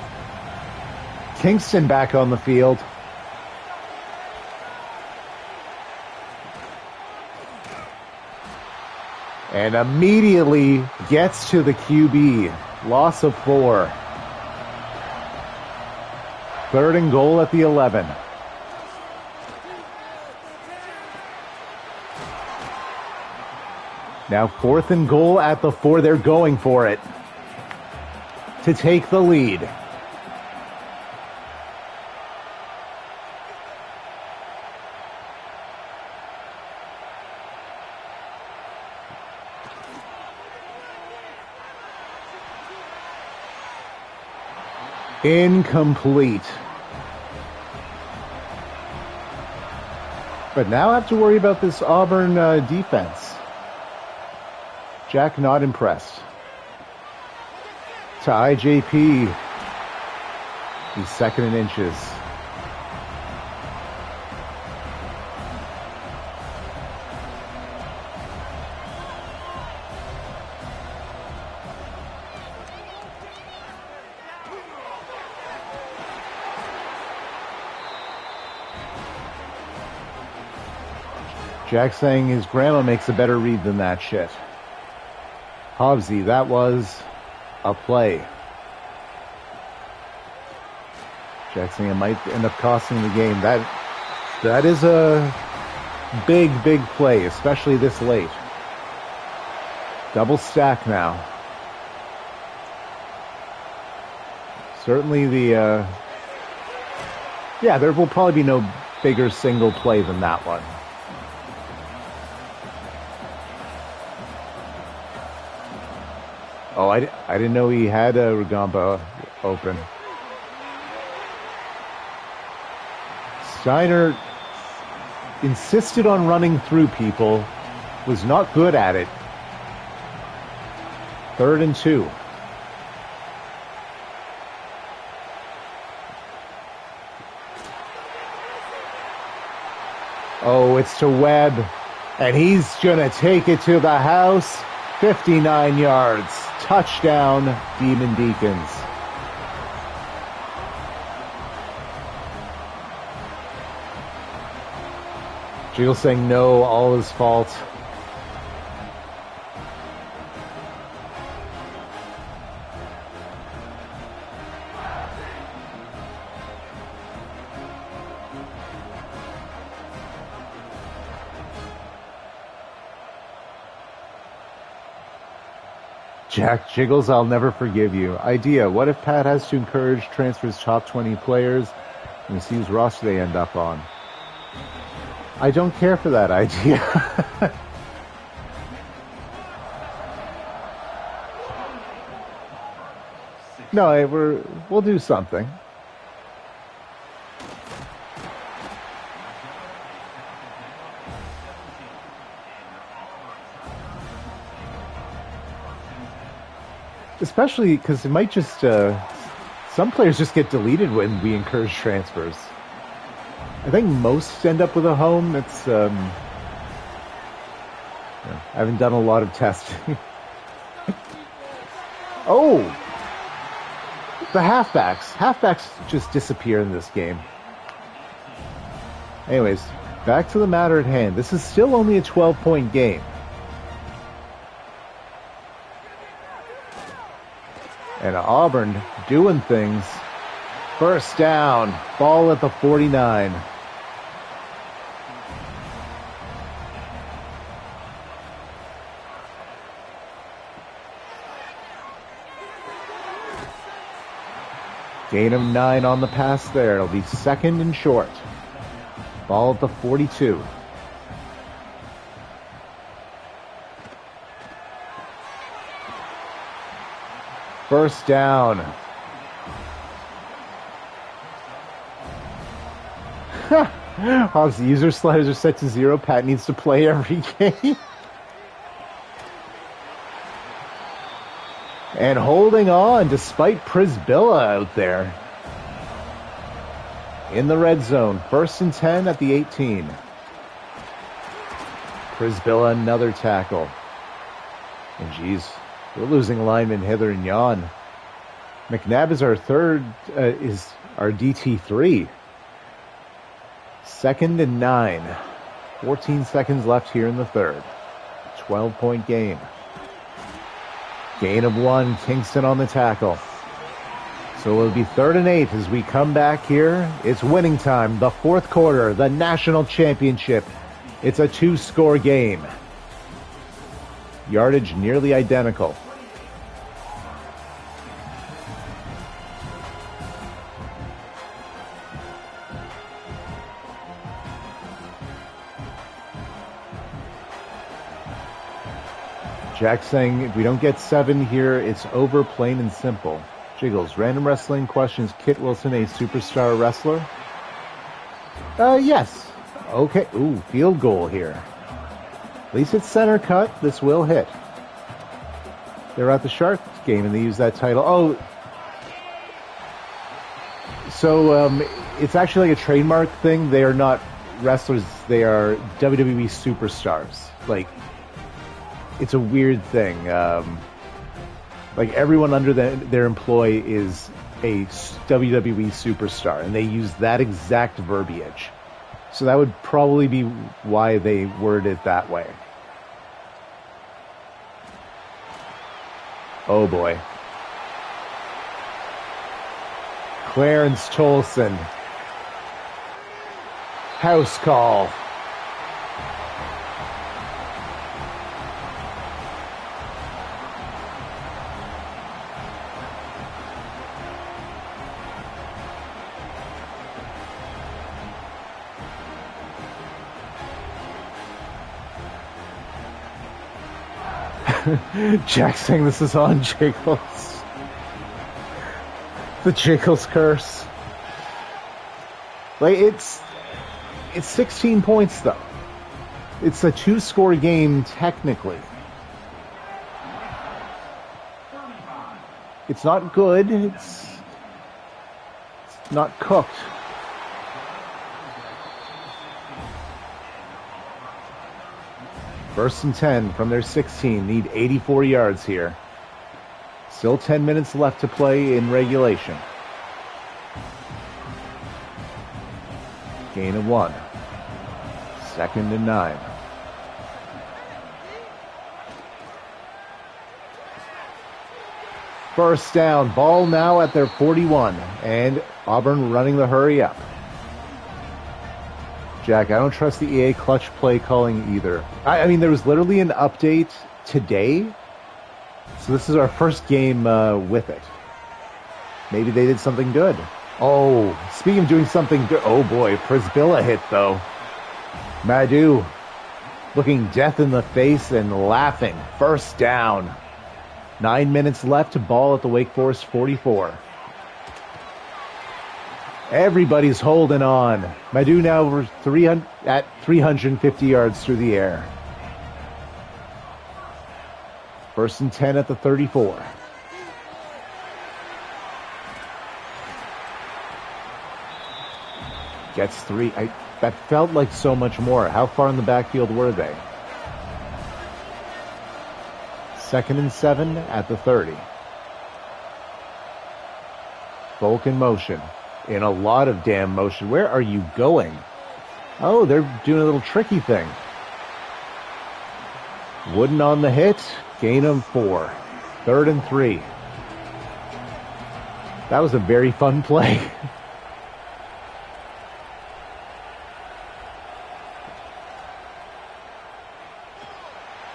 Kingston back on the field. And immediately gets to the QB. Loss of 4. 3rd and goal at the 11. Now 4th and goal at the 4. They're going for it to take the lead. Incomplete. But now I have to worry about this Auburn defense. Jack not impressed. To IJP. He's 2nd and inches. Jack saying his grandma makes a better read than that shit. Hobbsy, that was a play. Jack saying it might end up costing the game. That is a big, big play, especially this late. Double stack now. Certainly there will probably be no bigger single play than that one. Oh, I didn't know he had a Rugamba open. Steiner insisted on running through people, was not good at it. 3rd and 2. Oh, it's to Webb, and he's gonna take it to the house. 59 yards. Touchdown, Demon Deacons. Jill saying no, all his fault. Jack Jiggles, I'll never forgive you. Idea, what if Pat has to encourage transfers top 20 players and see whose roster they end up on? I don't care for that idea. No, we'll do something. Especially because it might just, some players just get deleted when we encourage transfers. I think most end up with a home. It's, I haven't done a lot of testing. Oh! The halfbacks. Halfbacks just disappear in this game. Anyways, back to the matter at hand. This is still only a 12-point game. And Auburn doing things. First down. Ball at the 49. Gain of 9 on the pass there. It'll be second and short. Ball at the 42. First down. Hobbs, the user sliders are set to 0. Pat needs to play every game. And holding on despite Prisbilla out there. In the red zone. First and 10 at the 18. Prisbilla another tackle. And geez, we're losing linemen hither and yon. McNabb is our is our DT3. Second and 9. 14 seconds left here in the third. 12-point game. Gain of 1. Kingston on the tackle. So it'll be 3rd and 8 as we come back here. It's winning time. The fourth quarter. The national championship. It's a 2-score game. Yardage nearly identical. Jack saying, if we don't get 7 here, it's over, plain and simple. Jiggles, random wrestling questions. Kit Wilson, a superstar wrestler? Yes. Okay. Ooh, field goal here. At least it's center cut. This will hit. They're at the Sharks game and they use that title. Oh. So, it's actually like a trademark thing. They are not wrestlers. They are WWE superstars. Like, it's a weird thing. Like everyone under their employ is a WWE superstar, and they use that exact verbiage. So that would probably be why they word it that way. Oh boy. Clarence Tolson. House call. Jack saying this is on Jiggles. The Jiggles curse. Like it's 16 points though. It's a 2-score game technically. It's not good. It's not cooked. First and 10 from their 16. Need 84 yards here. Still 10 minutes left to play in regulation. Gain of 1. Second and 9. First down. Ball now at their 41. And Auburn running the hurry up. Jack, I don't trust the EA clutch play calling either. I mean, there was literally an update today So this is our first game with it. Maybe they did something good. Oh, speaking of doing something good, oh boy, Prisbilla hit though. Madhu looking death in the face and laughing. First down. 9 minutes left, ball at the Wake Forest 44. Everybody's holding on. Madhu now over 350 yards through the air. First and 10 at the 34. Gets 3. That felt like so much more. How far in the backfield were they? Second and 7 at the 30. Volk in motion. In a lot of damn motion. Where are you going? Oh, they're doing a little tricky thing. Wooden on the hit. Gain of 4. Third and 3. That was a very fun play.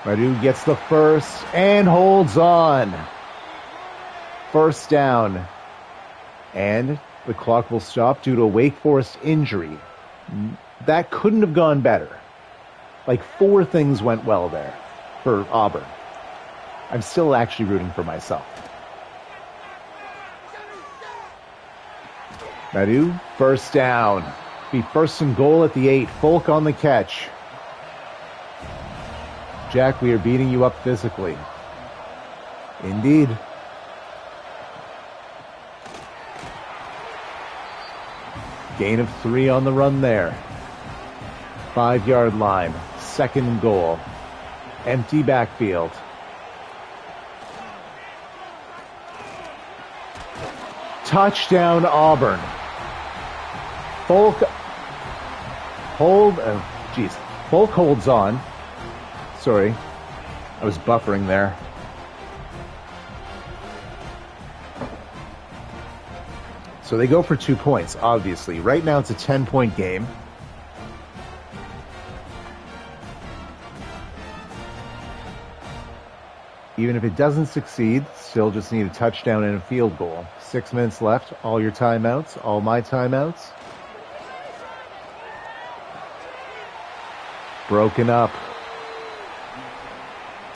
Madhu gets the first and holds on. First down. And the clock will stop due to a Wake Forest injury. That couldn't have gone better. Like 4 things went well there for Auburn. I'm still actually rooting for myself. Madhu, first down. Be first and goal at the 8. Folk on the catch. Jack, we are beating you up physically. Indeed. Gain of 3 on the run there. 5-yard line. Second and goal. Empty backfield. Touchdown Auburn. Folk holds on. Sorry, I was buffering there. So they go for 2 points, obviously. Right now it's a 10-point game. Even if it doesn't succeed, still just need a touchdown and a field goal. 6 minutes left. All your timeouts, all my timeouts. Broken up.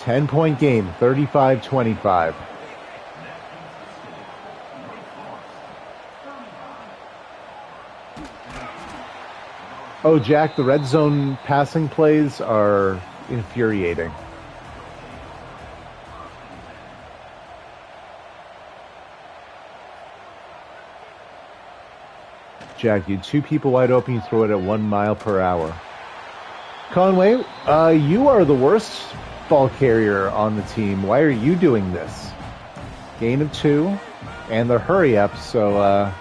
10-point game, 35-25. Oh, Jack, the red zone passing plays are infuriating. Jack, you had 2 people wide open, you throw it at 1 mile per hour. Conway, you are the worst ball carrier on the team. Why are you doing this? Gain of 2 and the hurry up, so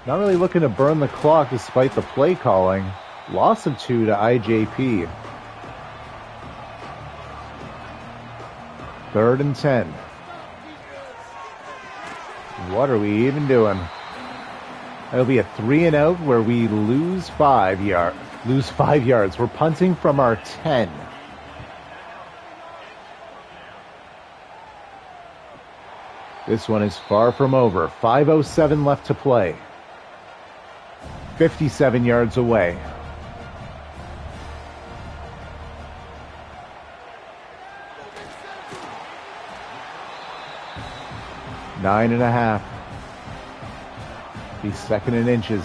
not really looking to burn the clock despite the play calling. Loss of 2 to IJP. Third and 10. What are we even doing? It'll be a 3 and out where we lose 5 yards. We're punting from our 10. This one is far from over. 5:07 left to play. 57 yards away. Nine and a half. He's second in inches.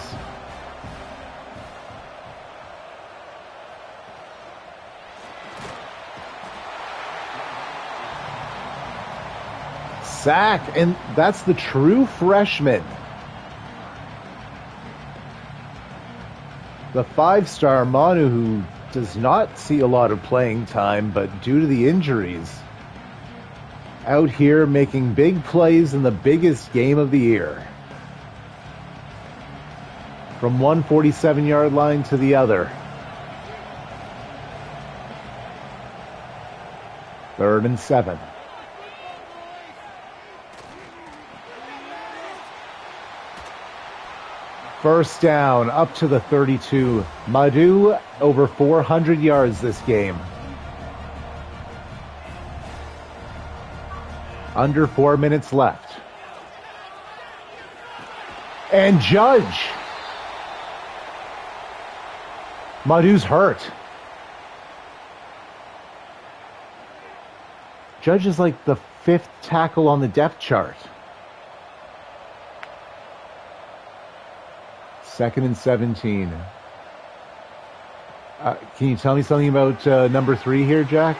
Sack, and that's the true freshman. The 5-star Manu, who does not see a lot of playing time, but due to the injuries, out here making big plays in the biggest game of the year. From one 47-yard line to the other. Third and 7. First down, up to the 32. Madhu, over 400 yards this game. Under 4 minutes left. And Judge. Madhu's hurt. Judge is like the 5th tackle on the depth chart. 2nd and 17. Can you tell me something about number 3 here, Jack?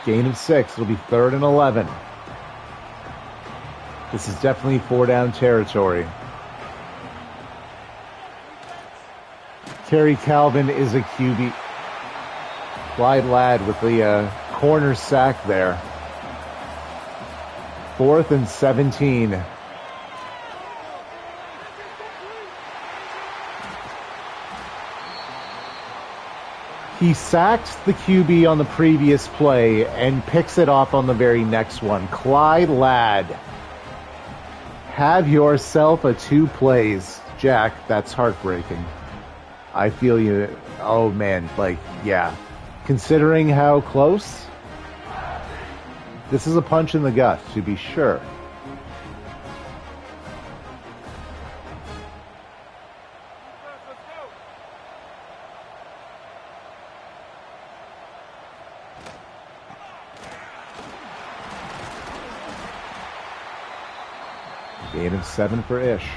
Gain of 6. It'll be 3rd and 11. This is definitely 4-down territory. Terry Calvin is a QB. Wide lad with the corner sack there. 4th and 17. He sacked the QB on the previous play and picks it off on the very next one. Clyde Ladd. Have yourself a 2 plays. Jack, that's heartbreaking. I feel you. Oh, man. Like, yeah. Considering how close, this is a punch in the gut, to be sure. Gain of 7 for Ish.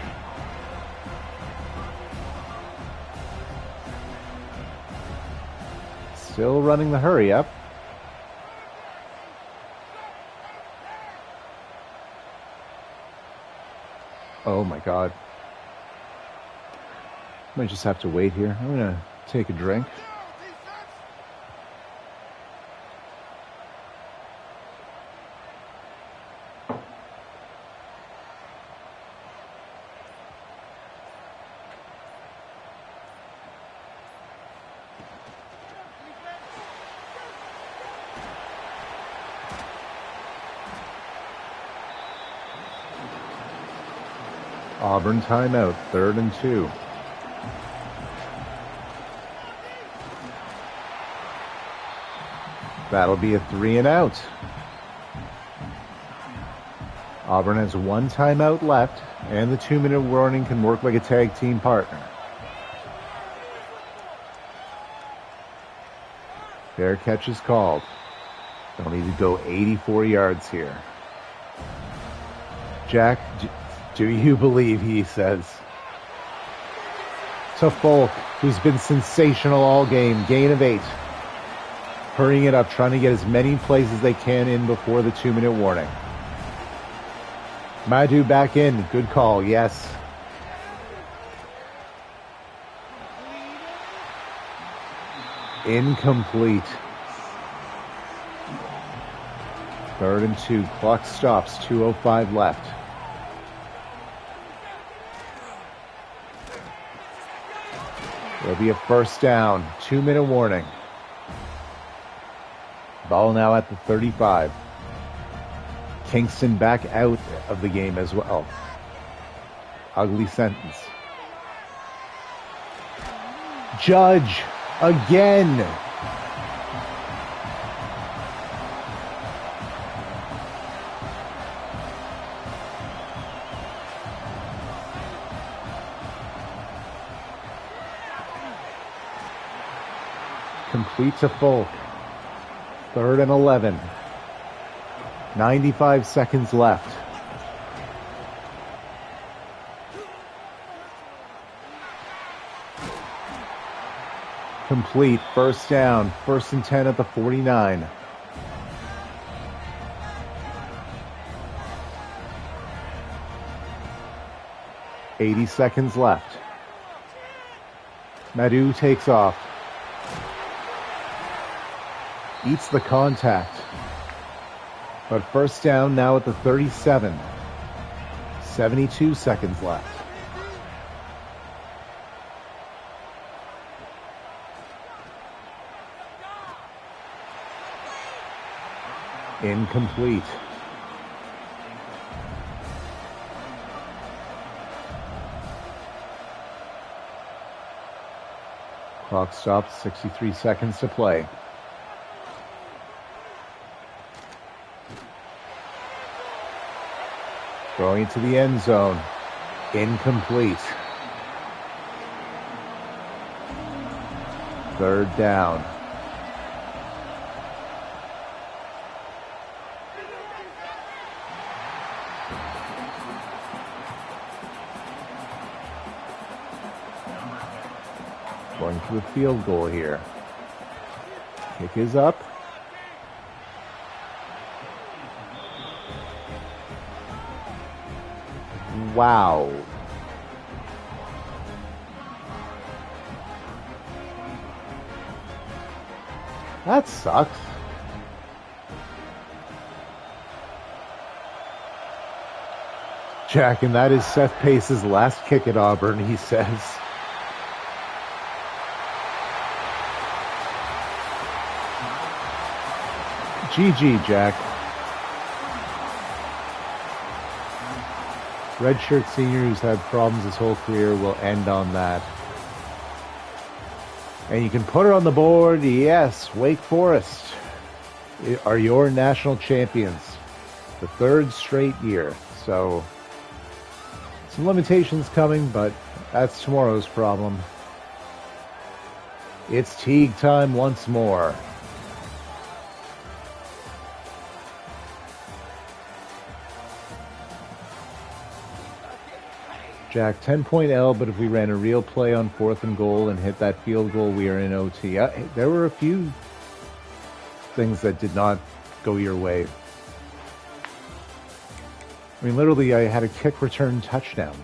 Still running the hurry up. Oh my God. Might just have to wait here. I'm going to take a drink. Auburn timeout, 3rd and 2. That'll be a 3 and out. Auburn has 1 timeout left, and the 2-minute warning can work like a tag team partner. Fair catch is called. They'll need to go 84 yards here. Jack, do you believe, he says. To Folk, who's been sensational all game. Gain of 8. Hurrying it up, trying to get as many plays as they can in before the 2-minute warning. Madhu back in. Good call, yes. Incomplete. 3rd and 2. Clock stops. 2:05 left. There'll be a 1st down. 2-minute warning. Ball now at the 35. Kingston back out of the game as well. Ugly sentence. Judge again. Complete to Folk. 3rd and 11. 95 seconds left. Complete. 1st down. 1st and 10 at the 49. $80 seconds left. Madhu takes off. Eats the contact. But 1st down now at the 37. 72 seconds left. Incomplete. Clock stops, 63 seconds to play. Throwing it to the end zone. Incomplete. Third down. Going for the field goal here. Kick is up. Wow. That sucks. Jack, and that is Seth Pace's last kick at Auburn, he says. GG, Jack. Redshirt senior who's had problems his whole career will end on that. And you can put it on the board. Yes, Wake Forest are your national champions. The third straight year. So, some limitations coming, but that's tomorrow's problem. It's Teague time once more. Jack, 10-point L, but if we ran a real play on 4th and goal and hit that field goal, we are in OT. There were a few things that did not go your way. I mean, literally, I had a kick return touchdown.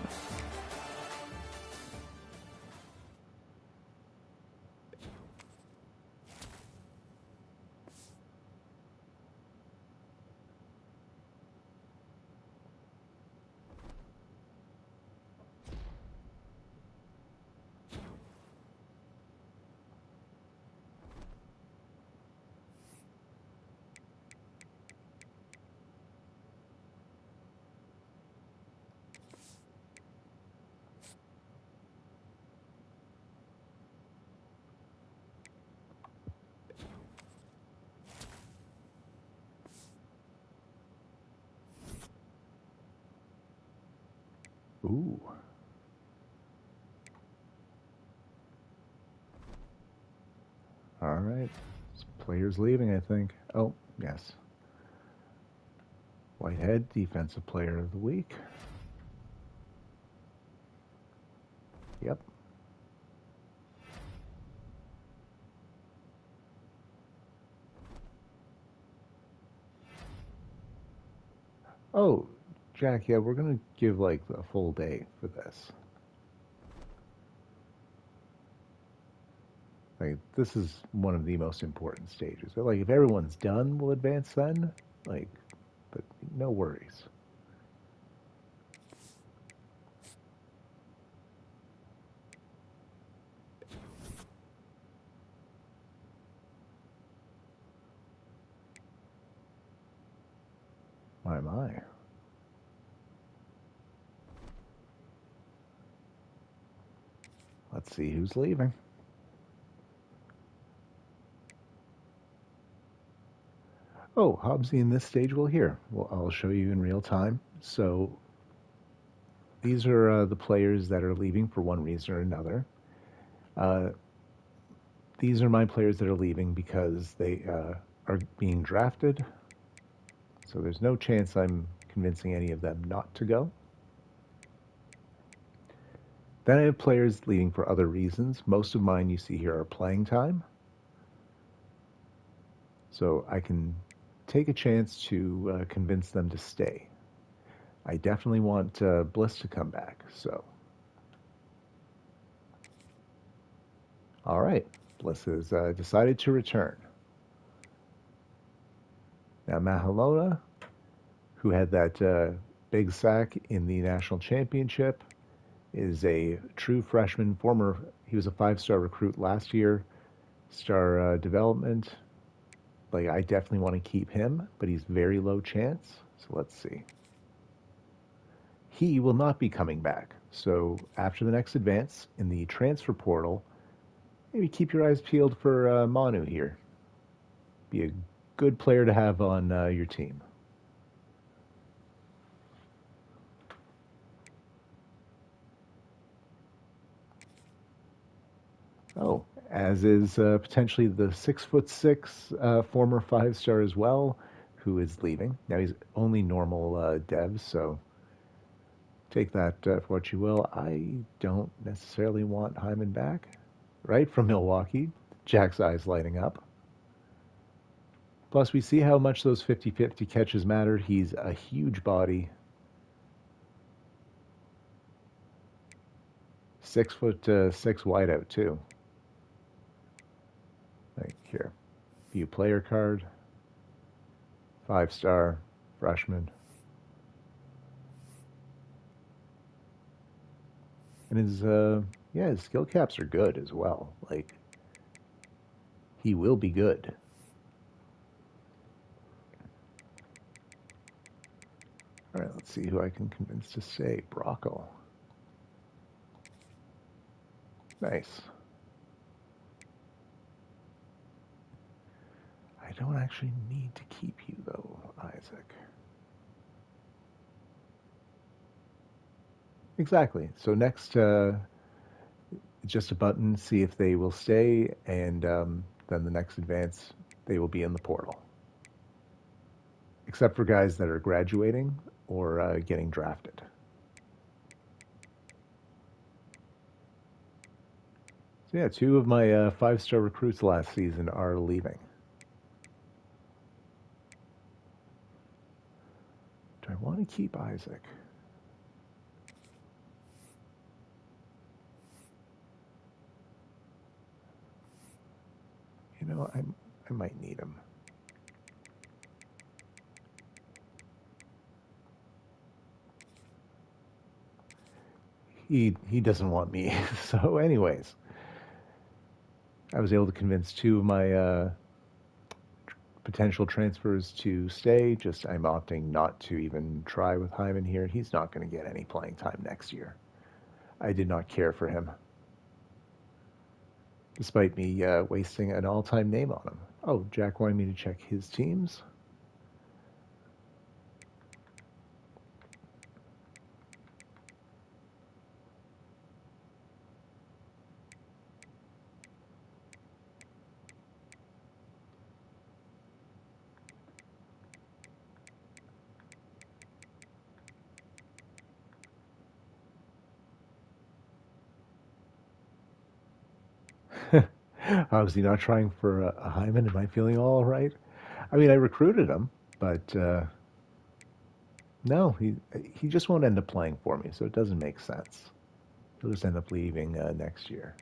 Ooh. All right. Players leaving, I think. Oh, yes. Whitehead, Defensive Player of the Week. Yep. Oh, Jack, yeah, we're going to give, like, a full day for this. Like, this is one of the most important stages. So, like, if everyone's done, we'll advance then. Like, but no worries. My. Let's see who's leaving. Oh, Hobbsy in this stage, well, here. Well, I'll show you in real time. So these are the players that are leaving for one reason or another. These are my players that are leaving because they are being drafted. So there's no chance I'm convincing any of them not to go. Then I have players leaving for other reasons. Most of mine you see here are playing time. So I can take a chance to convince them to stay. I definitely want Bliss to come back, so. All right, Bliss has decided to return. Now Mahalona, who had that big sack in the national championship, is a true freshman. He was a 5-star recruit last year, star development. Like, I definitely want to keep him, but he's very low chance. So let's see. He will not be coming back. So after the next advance in the transfer portal, maybe keep your eyes peeled for Manu here. Be a good player to have on your team. Oh, as is potentially the 6'6" former 5-star as well, who is leaving. Now he's only normal dev, so take that for what you will. I don't necessarily want Hyman back. Right from Milwaukee, Jack's eyes lighting up. Plus, we see how much those 50-50 catches matter. He's a huge body. 6'6" wideout too. Like here, view player card, 5-star freshman, and his skill caps are good as well. Like he will be good. All right, let's see who I can convince to stay. Brockle. Nice. I don't actually need to keep you though, Isaac. Exactly. So next, just a button, see if they will stay, and then the next advance, they will be in the portal. Except for guys that are graduating or getting drafted. So yeah, 2 of my 5-star recruits last season are leaving. Do I want to keep Isaac? You know, I might need him. He doesn't want me. So anyways, I was able to convince 2 of my potential transfers to stay. Just I'm opting not to even try with Hyman here. He's not going to get any playing time next year. I did not care for him, despite me wasting an all-time name on him. Oh, Jack wanted me to check his teams. Obviously not trying for a Hyman. Am I feeling all right? I mean, I recruited him, but no, he just won't end up playing for me, so it doesn't make sense. He'll just end up leaving next year.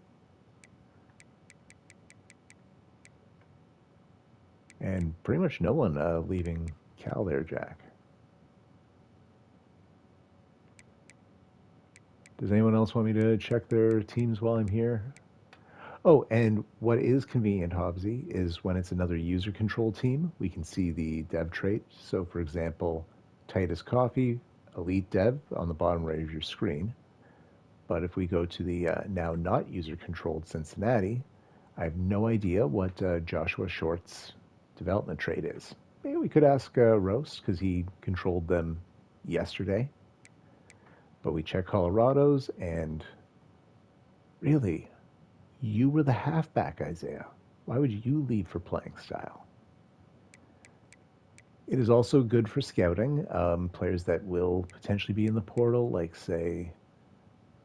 And pretty much no one leaving Cal there, Jack. Does anyone else want me to check their teams while I'm here? Oh, and what is convenient, Hobbsy, is when it's another user control team, we can see the dev trait. So, for example, Titus Coffee, Elite Dev on the bottom right of your screen. But if we go to the now not user controlled Cincinnati, I have no idea what Joshua Short's development trait is. Maybe we could ask Roast because he controlled them yesterday. But we check Colorado's, and really, you were the halfback, Isaiah. Why would you leave for playing style? It is also good for scouting. Players that will potentially be in the portal, like, say,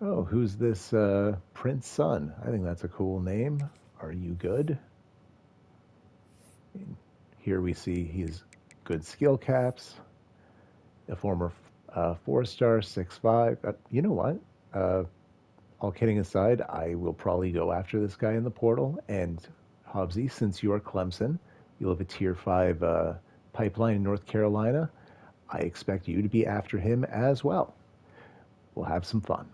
oh, who's this Prince Son? I think that's a cool name. Are you good? And here we see he's good skill caps, a former 4-star, 6'5". You know what? All kidding aside, I will probably go after this guy in the portal. And Hobbsy, since you are Clemson, you'll have a Tier 5 pipeline in North Carolina. I expect you to be after him as well. We'll have some fun.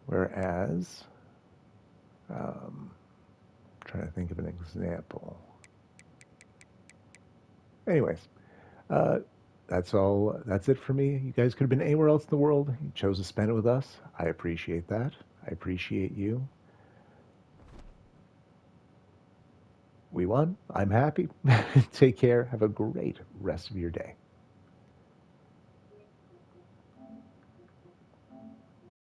Whereas, trying to think of an example. Anyways, that's all. That's it for me. You guys could have been anywhere else in the world. You chose to spend it with us. I appreciate that. I appreciate you. We won. I'm happy. Take care. Have a great rest of your day.